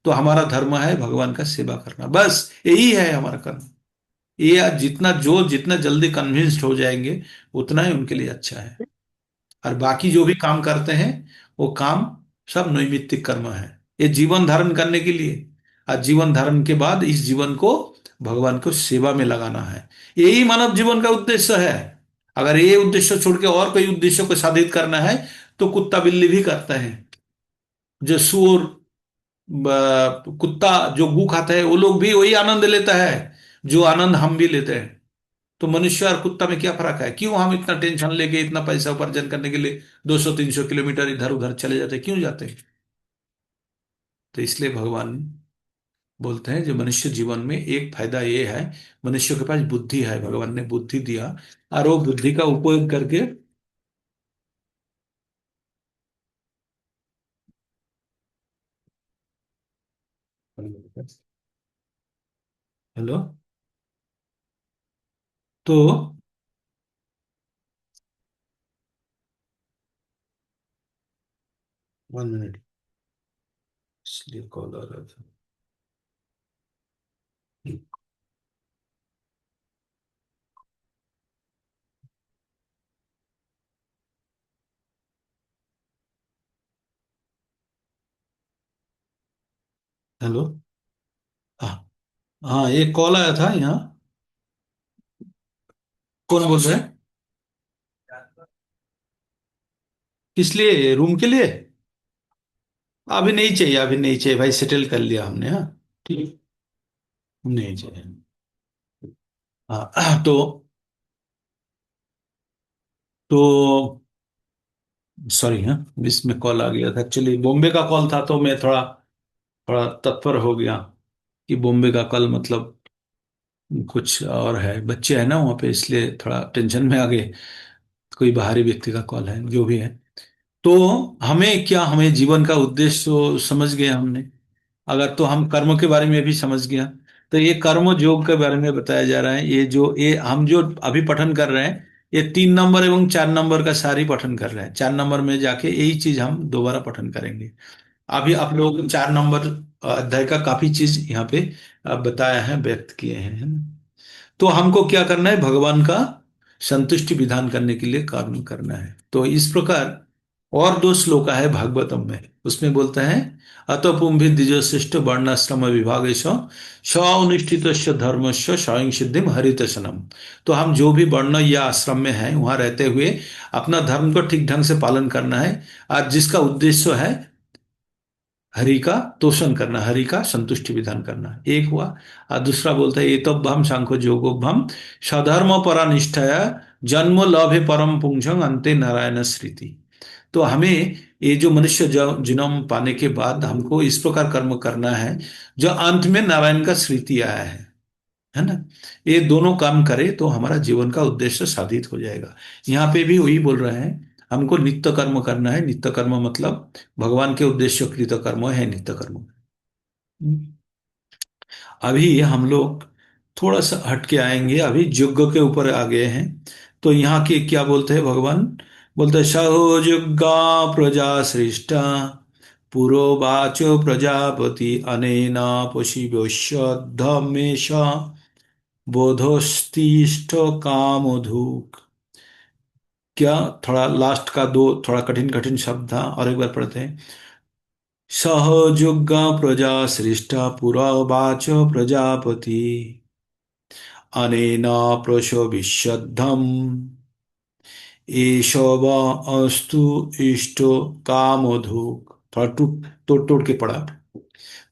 तो हमारा धर्म है भगवान का सेवा करना, बस यही है हमारा कर्म। ये आज जितना जल्दी कन्विंस्ड हो जाएंगे उतना ही उनके लिए अच्छा है। और बाकी जो भी काम करते हैं वो काम सब नैमित्तिक कर्म है, ये जीवन धारण करने के लिए। और जीवन धारण के बाद इस जीवन को भगवान को सेवा में लगाना है, यही मानव जीवन का उद्देश्य है। अगर ये उद्देश्य छोड़ के और कोई उद्देश्य को साधित करना है, तो कुत्ता बिल्ली भी करता है, जो सुअर कुत्ता जो गू खाता है वो लोग भी वही आनंद लेता है जो आनंद हम भी लेते हैं। तो मनुष्य और कुत्ता में क्या फर्क है? क्यों हम इतना टेंशन लेके इतना पैसा उपार्जन करने के लिए 200-300 किलोमीटर इधर उधर चले जाते हैं? क्यों जाते हैं? तो इसलिए भगवान बोलते हैं जो मनुष्य जीवन में एक फायदा ये है, मनुष्य के पास बुद्धि है, भगवान ने बुद्धि दिया, और वो बुद्धि का उपयोग करके। हेलो। तो 1 मिनट, इसलिए कॉल आ रहा था। हेलो। हाँ, हाँ, एक कॉल आया था यहाँ। कौन बोल रहे हैं? किस लिए, रूम के लिए? अभी नहीं चाहिए, अभी नहीं चाहिए भाई, सेटल कर लिया हमने। हाँ, ठीक, नहीं चाहिए। हाँ तो सॉरी, हाँ, बीच में कॉल आ गया था, एक्चुअली बॉम्बे का कॉल था, तो मैं थोड़ा थोड़ा तत्पर हो गया कि बॉम्बे का कॉल मतलब कुछ और है, बच्चे हैं ना वहाँ पे, इसलिए थोड़ा टेंशन में आ गए। कोई बाहरी व्यक्ति का कॉल है, जो भी है। तो हमें क्या, हमें जीवन का उद्देश्य तो समझ गए हमने। अगर तो हम कर्म के बारे में भी समझ गया, तो ये कर्म योग के बारे में बताया जा रहा है। ये जो हम जो अभी पठन कर रहे हैं, ये 3 नंबर एवं 4 नंबर का सारी पठन कर रहे हैं। 4 नंबर में जाके यही चीज हम दोबारा पठन करेंगे। अभी आप लोग 4 नंबर अध्याय का काफी चीज यहाँ पे बताया है, व्यक्त किए हैं, है ना। तो हमको क्या करना है, भगवान का संतुष्टि विधान करने के लिए कर्म करना है। तो इस प्रकार और 2 श्लोक है भागवतम में, उसमें बोलता है अतपुंभि द्विजश्रेष्ठ वर्णाश्रम विभाग स्वनुष्ठित धर्मस्य स्वयं सिद्धिम हरितशनम। तो हम जो भी वर्ण या आश्रम में हैं वहां रहते हुए अपना धर्म को ठीक ढंग से पालन करना है, और जिसका उद्देश्य है हरि का तोषण करना, हरि का संतुष्टि विधान करना, एक हुआ। और दूसरा बोलता है एतभ्यम सांख्य योगोभ्यम स्वधर्म परा निष्ठया जन्म लभे परम पुंसं अंते नारायण स्मृति। तो हमें ये जो मनुष्य जन्म पाने के बाद हमको इस प्रकार कर्म करना है जो अंत में नारायण का स्मृति आया है ना। ये दोनों काम करे तो हमारा जीवन का उद्देश्य साधित हो जाएगा। यहाँ पे भी वही बोल रहे हैं, हमको नित्य कर्म करना है। नित्य कर्म मतलब भगवान के उद्देश्य कृत कर्म है नित्य कर्म। अभी हम लोग थोड़ा सा हटके आएंगे, अभी यज्ञ के ऊपर आ गए हैं। तो यहाँ के क्या बोलते हैं भगवान, बोलते हैं सहोजुगा प्रजा श्रेष्ठा पुरोवाचो प्रजापति अनेना पशिव्योश्य धमेश बोधोस्तिष्ठ कामधुक्। क्या, थोड़ा लास्ट का दो थोड़ा कठिन कठिन शब्द था, और एक बार पढ़ते हैं। सहजुग प्रजा श्रेष्ठा पुरवाच प्रजापति अनेना प्रशविष्यद्धम् एष व अस्तु इष्टो कामधुक्। थोड़ा टूट तोड़ तोड़ के पढ़ा।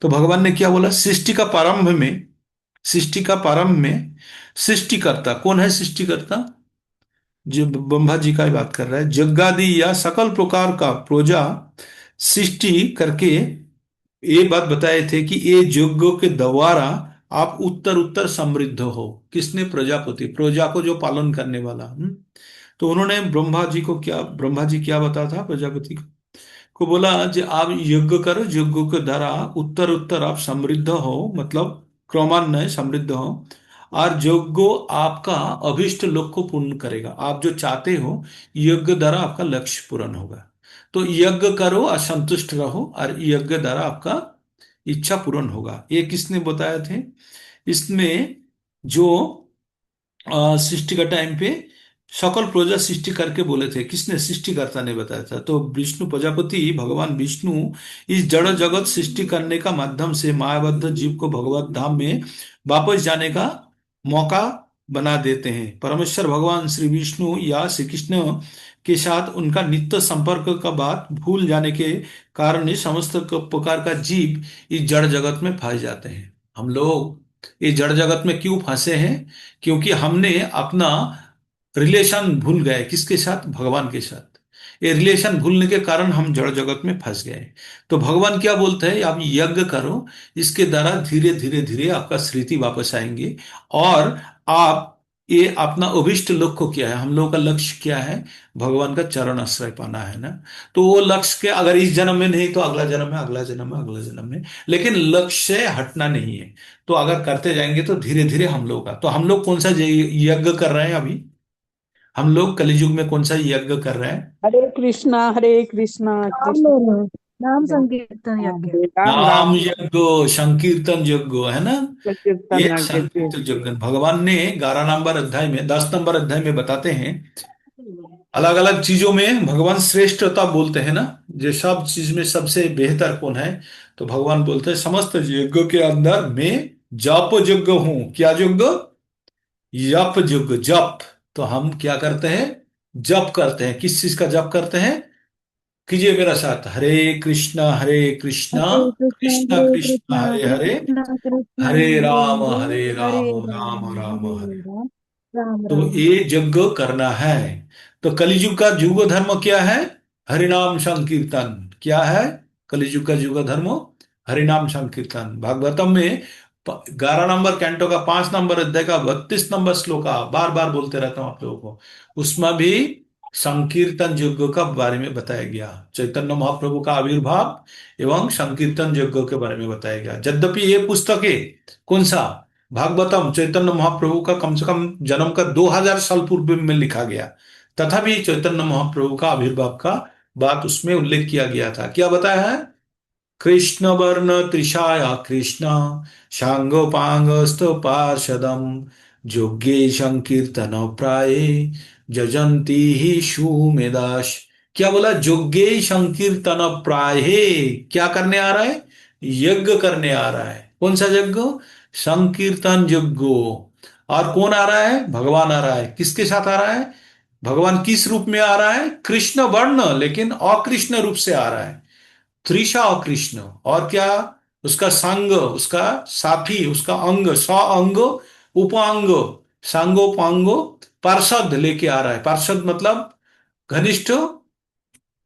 तो भगवान ने क्या बोला, सृष्टि का प्रारंभ में, सृष्टि का प्रारंभ में सृष्टिकर्ता कौन है, सृष्टिकर्ता जो ब्रह्मा जी का ही बात कर रहा है, जग्गादि या सकल प्रकार का प्रजा सृष्टि करके ये बात बताए थे कि ये यज्ञों के द्वारा आप उत्तर उत्तर समृद्ध हो। किसने, प्रजापति, प्रजा को जो पालन करने वाला। तो उन्होंने ब्रह्मा जी को क्या, ब्रह्मा जी क्या बता था प्रजापति को बोला कि आप यज्ञ करो, यज्ञ के द्वारा उत्तर उत्तर आप समृद्ध हो, मतलब क्रमान्वय समृद्ध हो, और यज्ञ आपका अभिष्ट लक्ष्य को पूर्ण करेगा। आप जो चाहते हो यज्ञ द्वारा आपका लक्ष्य पूर्ण होगा। तो यज्ञ करो और संतुष्ट रहो, और यज्ञ द्वारा आपका इच्छा पूर्ण होगा। ये किसने बताया थे, इसमें जो सृष्टि का टाइम पे सकल प्रजा सृष्टि करके बोले थे, किसने, सृष्टिकर्ता ने बताया था। तो विष्णु प्रजापति भगवान विष्णु इस जड़ जगत सृष्टि करने का माध्यम से मायाबद्ध जीव को भगवत धाम में वापस जाने का मौका बना देते हैं। परमेश्वर भगवान श्री विष्णु या श्री कृष्ण के साथ उनका नित्य संपर्क का बात भूल जाने के कारण ही समस्त प्रकार का जीव इस जड़ जगत में फंस जाते हैं। हम लोग ये जड़ जगत में क्यों फंसे हैं, क्योंकि हमने अपना रिलेशन भूल गए, किसके साथ, भगवान के साथ। ये रिलेशन भूलने के कारण हम जड़ जगत में फंस गए। तो भगवान क्या बोलते हैं, आप यज्ञ करो, इसके द्वारा धीरे धीरे धीरे आपका स्मृति वापस आएंगे, और आप ये अपना अभिष्ट लक्ष्य क्या है, हम लोगों का लक्ष्य क्या है, भगवान का चरण आश्रय पाना है ना। तो वो लक्ष्य के अगर इस जन्म में नहीं तो अगला जन्म में, अगला जन्म में, अगला जन्म में, लेकिन लक्ष्य से हटना नहीं है। तो अगर करते जाएंगे तो धीरे धीरे हम लोग का, तो हम लोग कौन सा यज्ञ कर रहे हैं अभी, हम लोग कलियुग में कौन सा यज्ञ कर रहे हैं, हरे कृष्णा नाम कृष्ण ले लो, नाम संकीर्तन यज्ञ। राम नाम राम यज्ञ, संकीर्तन यज्ञ, है ना। कीर्तन ये यज्ञ जी। संकीर्तन यज्ञ भगवान ने 11 नंबर अध्याय में, 10 नंबर अध्याय में बताते हैं। अलग अलग चीजों में भगवान श्रेष्ठता बोलते हैं ना, जो सब चीज में सबसे बेहतर कौन है, तो भगवान बोलते हैं समस्त यज्ञ के अंदर मैं जप यज्ञ हूं। क्या यज्ञ, यप यज्ञ, जप। तो हम क्या करते हैं, जप करते हैं। किस चीज का जप करते हैं, कीजिए मेरा साथ, हरे कृष्णा कृष्णा हरे कृष्णा कृष्णा हरे हरे, कृष्णा कृष्णा हरे हरे राम राम राम राम हरे हरे। राम राम तो राम। ये यज्ञ करना है। तो कलियुग का युग धर्म क्या है, हरिनाम संकीर्तन। क्या है कलियुग का युग धर्म, हरिनाम संकीर्तन। भागवतम में 11 नंबर कैंटो का 5 नंबर अध्याय का 32 नंबर श्लोका बार बार बोलते रहता हूं आप लोगों को, उसमें भी संकीर्तन यज्ञ का बारे में बताया गया। चैतन्य महाप्रभु का आविर्भाव एवं संकीर्तन यज्ञ के बारे में बताया गया। यद्यपि ये पुस्तकें कौन सा, भागवतम चैतन्य महाप्रभु का कम से कम जन्म का 2000 साल पूर्व में लिखा गया। तथापि चैतन्य महाप्रभु का आविर्भाव का बात उसमें उल्लेख किया गया था। क्या बताया है? कृष्ण वर्ण त्रिषाया कृष्ण शांगोपांगस्त पार्षदम जोगे संकीर्तन प्राये जजंती ही सुमेधाश। क्या बोला? जोगे संकीर्तन प्राये। क्या करने आ रहा है? यज्ञ करने आ रहा है। कौन सा यज्ञ? संकीर्तन यज्ञ। और कौन आ रहा है? भगवान आ रहा है। किसके साथ आ रहा है? भगवान किस रूप में आ रहा है? कृष्ण वर्ण, लेकिन अकृष्ण रूप से आ रहा है। त्रिशा और कृष्ण। और क्या? उसका संग, उसका साथी, उसका अंग, स अंग उपांग, सांगोपांगो पार्षद लेके आ रहा है। पार्षद मतलब घनिष्ठ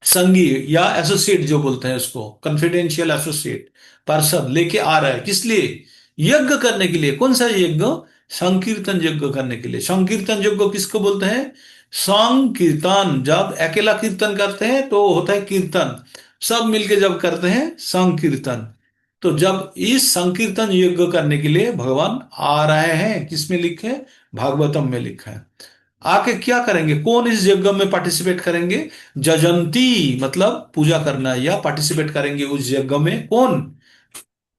संगी या एसोसिएट जो बोलते हैं उसको, कॉन्फिडेंशियल एसोसिएट। पार्षद लेके आ रहा है किस लिए? यज्ञ करने के लिए। कौन सा यज्ञ? संकीर्तन यज्ञ करने के लिए। संकीर्तन यज्ञ किसको बोलते हैं? संकीर्तन। जब अकेला कीर्तन करते हैं तो होता है कीर्तन, सब मिलके जब करते हैं संकीर्तन। तो जब इस संकीर्तन यज्ञ करने के लिए भगवान आ रहे हैं, किसमें लिखे हैं? भागवतम में लिखा है। आके क्या करेंगे? कौन इस यज्ञ में पार्टिसिपेट करेंगे? जजंती मतलब पूजा करना, या पार्टिसिपेट करेंगे उस यज्ञ में। कौन?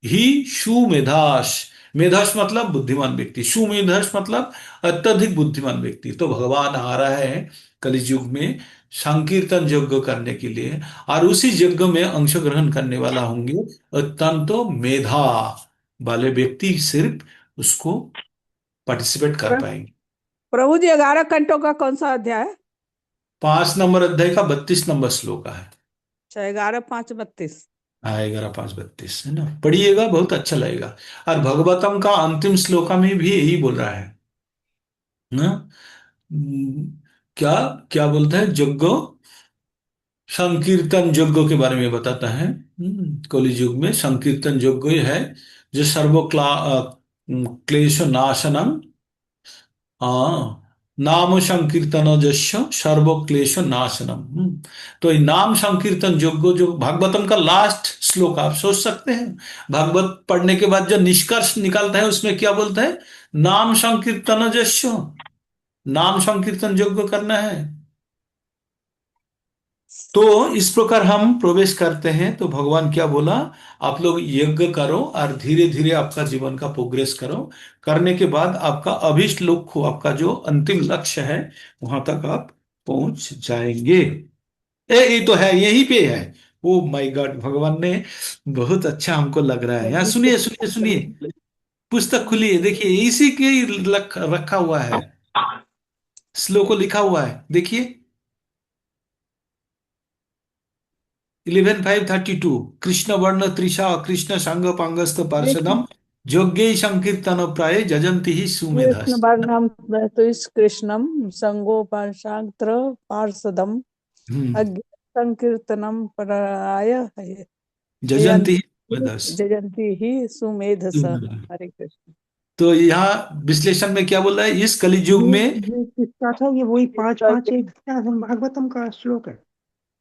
ही सुमेधास। मेधास मतलब बुद्धिमान व्यक्ति, सुमेधास मतलब अत्यधिक बुद्धिमान व्यक्ति। तो भगवान आ रहा है कलियुग में संकीर्तन यज्ञ करने के लिए, और उसी यज्ञ में अंशग्रहण करने वाला होंगे अत्यंत मेधा वाले व्यक्ति, सिर्फ उसको पार्टिसिपेट कर प्र- पाएंगे। प्रभु जी 11 घंटों का कौन सा अध्याय है? 5 नंबर अध्याय का 32 नंबर श्लोक है। अच्छा, 11 5 32। हाँ, 11 5 32 है ना, पढ़िएगा, बहुत अच्छा लगेगा। और भगवतम का अंतिम श्लोका में भी यही बोल रहा है ना। हम्म, क्या क्या बोलता है? यज्ञ, संकीर्तन यज्ञ के बारे में बताता है। कलि युग में संकीर्तन यज्ञ है जो क्लेश नाशनम। हाँ, नाम संकीर्तन जस्य सर्व क्लेश नाशनम। तो ये नाम संकीर्तन योग्य जो भागवतम का लास्ट श्लोक, आप सोच सकते हैं भागवत पढ़ने के बाद जो निष्कर्ष निकालता है उसमें क्या बोलता है? नाम संकीर्तन जस्य, नाम संकीर्तन योग्य करना है। तो इस प्रकार हम प्रवेश करते हैं तो भगवान क्या बोला? आप लोग यज्ञ करो और धीरे धीरे आपका जीवन का प्रोग्रेस करो। करने के बाद आपका अभीष्ट लक्ष्य, आपका जो अंतिम लक्ष्य है, वहां तक आप पहुंच जाएंगे। ये तो है, यहीं पे है। ओ माय गॉड, भगवान ने बहुत अच्छा हमको लग रहा है। यहाँ सुनिए सुनिए सुनिए, पुस्तक खुली है, देखिए इसी के रखा हुआ है, श्लोक को लिखा हुआ है, देखिए 11 5 32। कृष्ण वर्ण त्रिषा कृष्ण संग पांगस्त कृष्ण पार्षदम जोग्य संकीर्तन प्राय जजंती ही कृष्ण सुमेधस। वर्णम तो कृष्णम संगोपाशांत्र पार्षदम हम्म, अज्ञ संकीर्तनम पराय जजंती ही जयंती सुमेधस। जयंती ही सुमेधस। हरे कृष्ण। तो यहाँ विश्लेषण में क्या बोल रहा है? इस कलियुग ये में, ये किसका था? ये वही 5 5 1 क्या है? भागवतम का श्लोक है।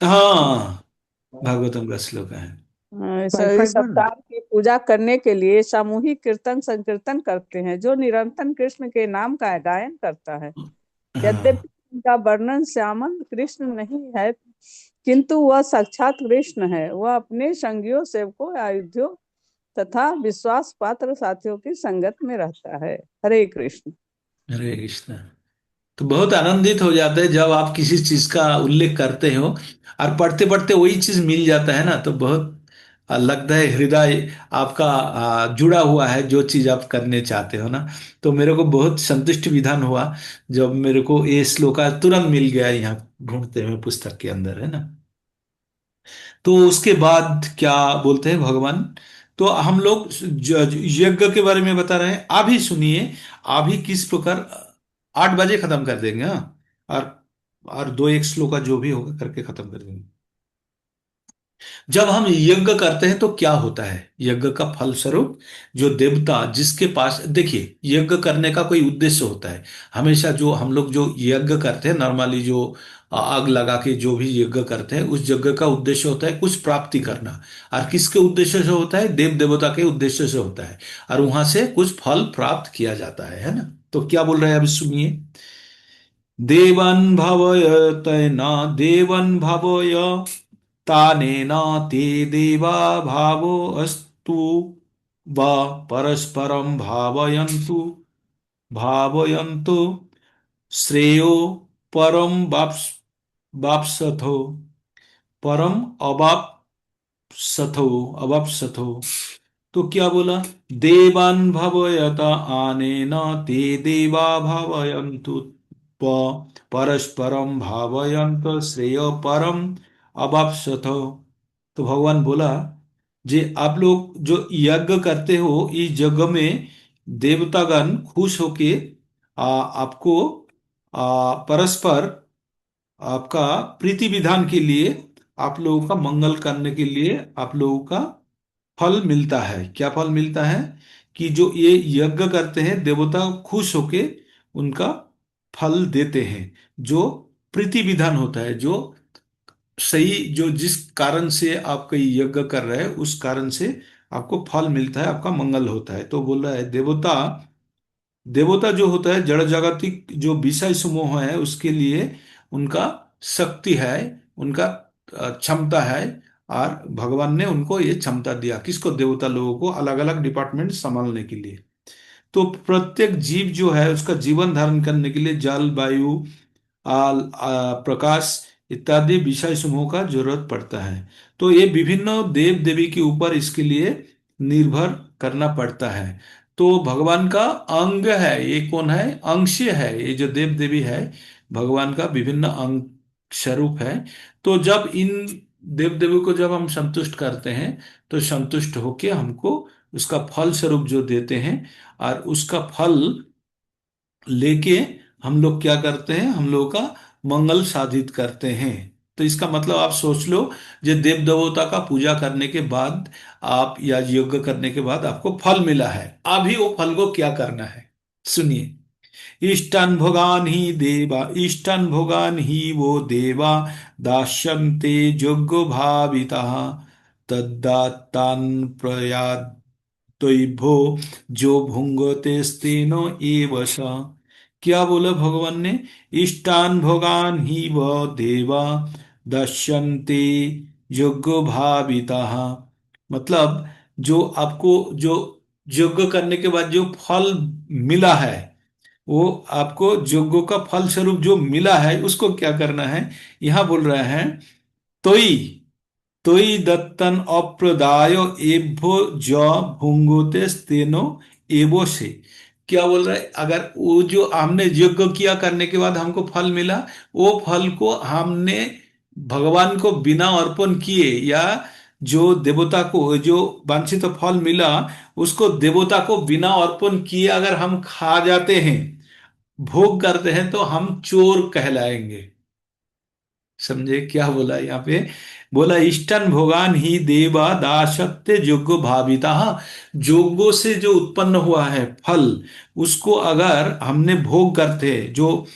हाँ, भागवतम का श्लोक है। फाइव इस फाइव वन अवतार की पूजा करने के लिए सामूहिक कीर्तन संकीर्तन करते हैं जो निरंतर कृष्ण के नाम का गायन करता है। हाँ, यद्यपि उनका वर्णन श्यामल कृष्ण नहीं है, किंतु वह साक्षात कृष्ण है। वह अपने संगियों सेवकों आयुधियों तथा विश्वास पात्र साथियों की संगत में रहता है। हरे कृष्ण। हरे कृष्ण। तो बहुत आनंदित हो जाते हैं जब आप किसी चीज का उल्लेख करते हो और पढ़ते पढ़ते वही चीज मिल जाता है ना, तो बहुत लगता है हृदय आपका जुड़ा हुआ है जो चीज आप करने चाहते हो ना। तो मेरे को बहुत संतुष्ट विधान हुआ जब मेरे को ये श्लोका तुरंत मिल गया यहाँ ढूंढते हुए पुस्तक के अंदर, है ना। तो उसके बाद क्या बोलते हैं भगवान? तो हम लोग यज्ञ के बारे में बता रहे हैं, अभी सुनिए। अभी किस प्रकार 8 बजे खत्म कर देंगे, हाँ। और 2 1 श्लोक का जो भी होगा करके खत्म कर देंगे। जब हम यज्ञ करते हैं तो क्या होता है, यज्ञ का फल स्वरूप जो देवता जिसके पास, देखिए यज्ञ करने का कोई उद्देश्य होता है। हमेशा जो हम लोग जो यज्ञ करते हैं नॉर्मली, जो आग लगा के जो भी यज्ञ करते हैं, उस यज्ञ का उद्देश्य होता है कुछ प्राप्ति करना। और किसके उद्देश्य से होता है, देव देवता के उद्देश्य से होता है। और वहां से कुछ फल प्राप्त किया जाता है ना। तो क्या बोल रहे हैं, अभी सुनिए। देवन भवय तैना देवन भवय तानेन ते देवा भावो अस्तु वा परस्परं भावयन्तु श्रेयो परम वाप्सथो परम अवाप्सथो। तो क्या बोला, देवान भवयत आनेन ते देवा भावयन्तु परस्परम भावयन्त श्रेय परम अवाप्सथ। तो भगवान बोला, जे आप लोग जो यज्ञ करते हो, इस यज्ञ में देवतागण खुश होके आपको परस्पर आपका प्रीति विधान के लिए, आप लोगों का मंगल करने के लिए आप लोगों का फल मिलता है। क्या फल मिलता है, कि जो ये यज्ञ करते हैं देवता खुश होके उनका फल देते हैं। जो प्रीति विधान होता है, जो सही, जो जिस कारण से आप कोई यज्ञ कर रहे हैं उस कारण से आपको फल मिलता है, आपका मंगल होता है। तो बोल रहा है देवता, देवता जो होता है जड़ जागतिक जो विषय समूह है, उसके लिए उनका शक्ति है, उनका क्षमता है। और भगवान ने उनको ये क्षमता दिया, किसको, देवता लोगों को, अलग अलग डिपार्टमेंट संभालने के लिए। तो प्रत्येक जीव जो है उसका जीवन धारण करने के लिए जल, वायु, प्रकाश इत्यादि विषय समूह का जरूरत पड़ता है। तो ये विभिन्न देव देवी के ऊपर इसके लिए निर्भर करना पड़ता है। तो भगवान का अंग है, ये कौन है, अंश है, ये जो देव देवी है भगवान का विभिन्न अंग स्वरूप है। तो जब इन देव देवी को जब हम संतुष्ट करते हैं, तो संतुष्ट होके हमको उसका फल स्वरूप जो देते हैं, और उसका फल लेके हम लोग क्या करते हैं, हम लोग का मंगल साधित करते हैं। तो इसका मतलब आप सोच लो, जो देव देवता का पूजा करने के बाद आप, या यज्ञ करने के बाद आपको फल मिला है, अभी वो फल को क्या करना है, सुनिए। इष्टान भोगान ही वो देवा दास्यन्ते योग्य भाविता तद्दातान भो जो भुंगते स्तेनो एव स। क्या बोला भगवान ने, इष्टान भोगान ही वह देवा दश्यन्ते योग्य भाविता। मतलब जो आपको जो यज्ञ करने के बाद जो फल मिला है, वो आपको यज्ञ का फल स्वरूप जो मिला है उसको क्या करना है, यहां बोल रहे हैं। तोई तोई दत्तन अप्रदाय एभो ज भुंगोते स्तेनो एवो से। क्या बोल रहा है, अगर वो जो हमने यज्ञ किया करने के बाद हमको फल मिला, वो फल को हमने भगवान को बिना अर्पण किए, या जो देवता को जो वांछित फल मिला उसको देवता को बिना अर्पण किए अगर हम खा जाते हैं, भोग करते हैं, तो हम चोर कहलाएंगे। समझे क्या बोला यहाँ पे, बोला इष्टन भोगान ही देवा दासत्य योग्य भाविता। योगों से जो उत्पन्न हुआ है फल, उसको अगर हमने भोग करते हैं, जो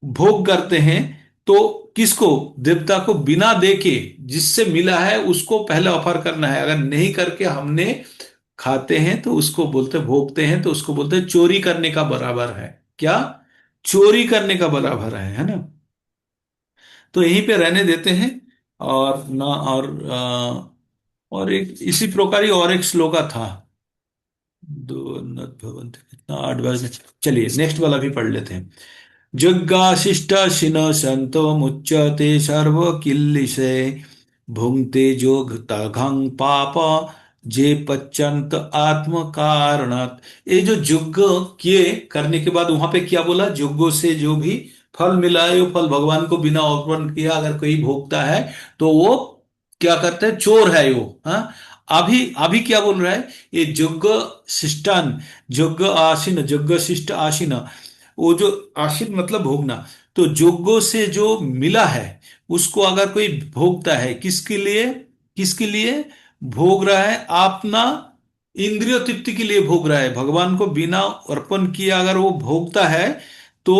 भोग करते हैं, तो किसको, देवता को बिना देके जिससे मिला है उसको पहले ऑफर करना है। अगर नहीं करके हमने खाते हैं तो उसको बोलते, भोगते हैं तो उसको बोलते हैं चोरी करने का बराबर है। क्या, चोरी करने का बराबर है ना। तो यहीं पे रहने देते हैं। और ना, और एक इसी प्रकार ही और एक श्लोका था, दो न भवन्ति, कितना 8 बार में। चलिए नेक्स्ट वाला भी पढ़ लेते हैं। जग्गाशिष्ट शिन संतो मुच्यते सर्व किल्लिसे भुंक्ते जोग ताघं पाप जे पच्यंत आत्म कारणात। ये जो यज्ञ किए करने के बाद वहां पे क्या बोला, यज्ञों से जो भी फल मिला है वो फल भगवान को बिना अर्पण किया अगर कोई भोगता है, तो वो क्या करते हैं, चोर है वो। हाँ, अभी अभी क्या बोल रहा है, ये यज्ञ शिष्टान, यज्ञ आसीन, यज्ञ शिष्ट आसीन, वो जो आशीन मतलब भोगना। तो जोगो से जो मिला है उसको अगर कोई भोगता है, किसके लिए, किसके लिए भोग रहा है? अपना इंद्रिय तृप्ति के लिए भोग रहा है। भगवान को बिना अर्पण किए अगर वो भोगता है तो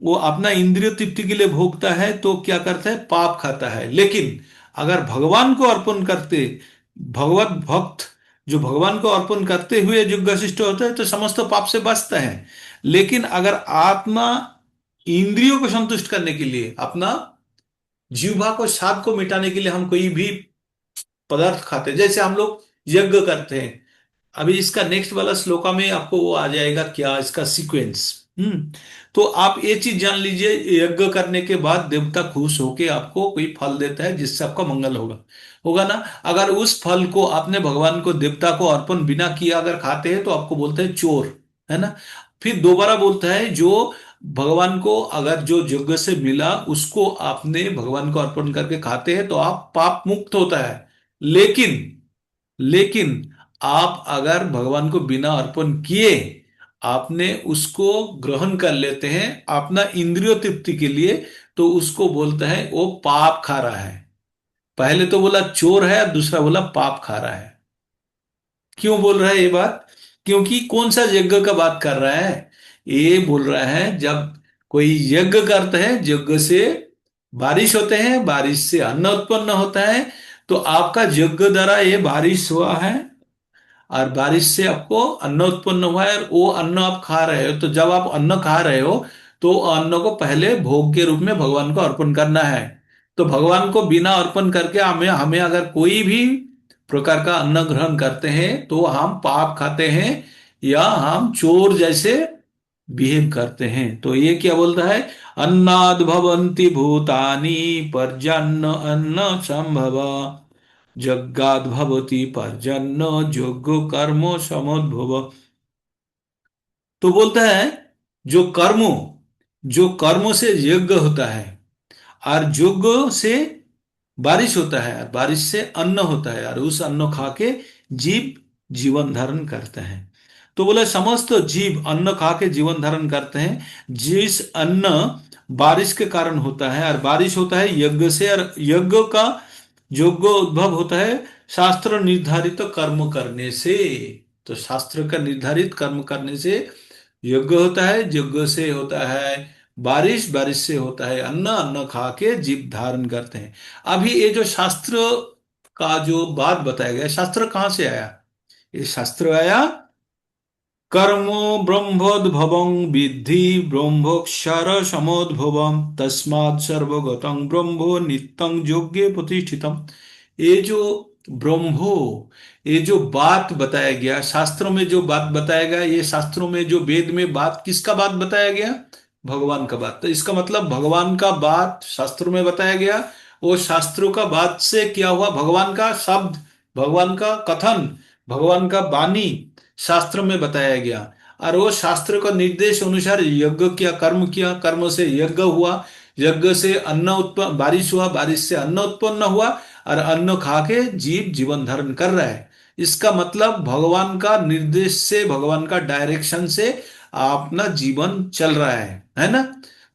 वो अपना इंद्रिय तृप्ति के लिए भोगता है, तो क्या करता है? पाप खाता है। लेकिन अगर भगवान को अर्पण करते, भगवत भक्त जो भगवान को अर्पण करते हुए जो वशिष्ठ होता है तो समस्त पाप से बचता है। लेकिन अगर आत्मा इंद्रियों को संतुष्ट करने के लिए, अपना जीवा को, साध को मिटाने के लिए हम कोई भी पदार्थ खाते हैं, जैसे हम लोग यज्ञ करते हैं। अभी इसका नेक्स्ट वाला श्लोका में आपको वो आ जाएगा, क्या इसका सीक्वेंस। तो आप ये चीज जान लीजिए, यज्ञ करने के बाद देवता खुश होके आपको कोई फल देता है जिससे आपका मंगल होगा, होगा ना। अगर उस फल को आपने भगवान को, देवता को अर्पण बिना किया अगर खाते हैं तो आपको बोलते हैं चोर, है ना। फिर दोबारा बोलता है, जो भगवान को अगर जो यज्ञ से मिला उसको आपने भगवान को अर्पण करके खाते हैं तो आप पाप मुक्त होता है। लेकिन लेकिन आप अगर भगवान को बिना अर्पण किए आपने उसको ग्रहण कर लेते हैं अपना इंद्रिय तृप्ति के लिए, तो उसको बोलते हैं वो पाप खा रहा है। पहले तो बोला चोर है, अब दूसरा बोला पाप खा रहा है। क्यों बोल रहा है ये बात? क्योंकि कौन सा यज्ञ का बात कर रहा है? ये बोल रहा है जब कोई यज्ञ करते हैं, यज्ञ से बारिश होते हैं, बारिश से अन्न उत्पन्न होता है। तो आपका यज्ञ द्वारा ये बारिश हुआ है और बारिश से आपको अन्न उत्पन्न हुआ है, और वो अन्न आप खा रहे हो। तो जब आप अन्न खा रहे हो तो अन्न को पहले भोग के रूप में भगवान को अर्पण करना है। तो भगवान को बिना अर्पण करके हमें हमें अगर कोई भी प्रकार का अन्न ग्रहण करते हैं तो हम पाप खाते हैं या हम चोर जैसे बिहेव करते हैं। तो ये क्या बोलता है? अन्नाद भवन्ति भूतानि पर्जन्य अन्न संभव, जग्गाद भवति पर्जन्य योग्य कर्म समुद्भव। तो बोलता है जो कर्मो, जो कर्मों से यज्ञ होता है और यज्ञ से बारिश होता है और बारिश से अन्न होता है और उस अन्न खा के जीव जीवन धारण करते हैं। तो बोले समस्त जीव अन्न खा के जीवन धारण करते हैं, जिस अन्न बारिश के कारण होता है, और बारिश होता है यज्ञ से, और यज्ञ का योग्य उद्भव होता है शास्त्र निर्धारित कर्म करने से। तो शास्त्र का निर्धारित कर्म करने से यज्ञ होता है, यज्ञ से होता है बारिश, बारिश से होता है अन्न, अन्न खा के जीव धारण करते हैं। अभी ये जो शास्त्र का जो बात बताया गया, शास्त्र कहां से आया? ये शास्त्र आया कर्मो ब्रह्मोद्भवं विद्धि ब्रह्मोक्षर समोद्भवम तस्मात् सर्वगतं ब्रह्मो नित्यं योग्ये प्रतिष्ठितम। ये जो ब्रह्मो, ये जो बात बताया गया शास्त्रों में, जो बात बताया गया, ये शास्त्रों में जो वेद में बात, किसका बात बताया गया? भगवान का बात। तो इसका मतलब भगवान का बात शास्त्रों में बताया गया। वो शास्त्रों का बात से क्या हुआ? भगवान का शब्द, भगवान का कथन, भगवान का वाणी शास्त्र में बताया गया। और वो शास्त्र का निर्देश अनुसार यज्ञ किया, कर्म किया, कर्म से यज्ञ हुआ, यज्ञ से अन्न उत्पन्न, बारिश हुआ, बारिश से अन्न उत्पन्न हुआ, और अन्न खा के जीव जीवन धारण कर रहा है। इसका मतलब भगवान का निर्देश से, भगवान का डायरेक्शन से अपना जीवन चल रहा है ना।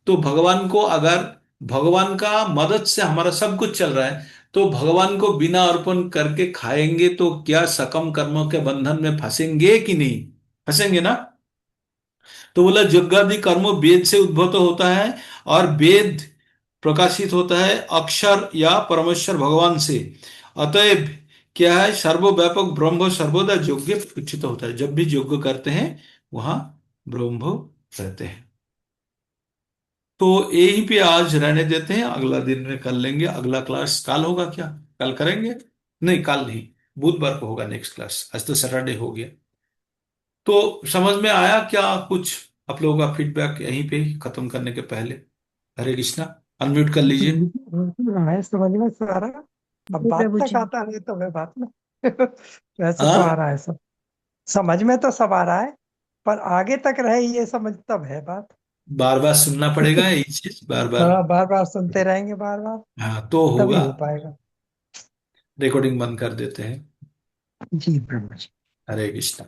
तो भगवान को अगर, भगवान का मदद से हमारा सब कुछ चल रहा है, तो भगवान को बिना अर्पण करके खाएंगे तो क्या सकम कर्मों के बंधन में फंसेंगे कि नहीं? फंसेंगे ना। तो बोला यज्ञादि कर्म वेद से उद्भूत होता है, और वेद प्रकाशित होता है अक्षर या परमेश्वर भगवान से। अतएव क्या है? सर्वव्यापक ब्रह्म सर्वदा योग्य प्रतिष्ठित होता है। जब भी यज्ञ करते हैं वहां ब्रह्म रहते हैं। तो यहीं पे आज रहने देते हैं, अगला दिन में कर लेंगे। अगला क्लास कल होगा क्या? कल करेंगे? नहीं, कल नहीं, बुधवार को होगा नेक्स्ट क्लास। आज तो सैटरडे हो गया। तो समझ में आया क्या कुछ? आप लोगों का फीडबैक यहीं पे ही खत्म करने के पहले। हरे कृष्णा, अनम्यूट कर लीजिए। मैं समझ में सारा, अब जी बात प्रभु तक जी। आता नहीं तो मैं बात में वैसे तो आ हाँ, रहा है सब, समझ में तो सब आ रहा है, पर आगे तक रहे ये समझ तब है बात। बार बार सुनना पड़ेगा यही चीज, बार बार। हाँ, बार बार सुनते रहेंगे बार बार, हाँ तो तभी होगा। हो पाएगा। रिकॉर्डिंग बंद कर देते हैं। जी प्रभु जी। हरे कृष्णा।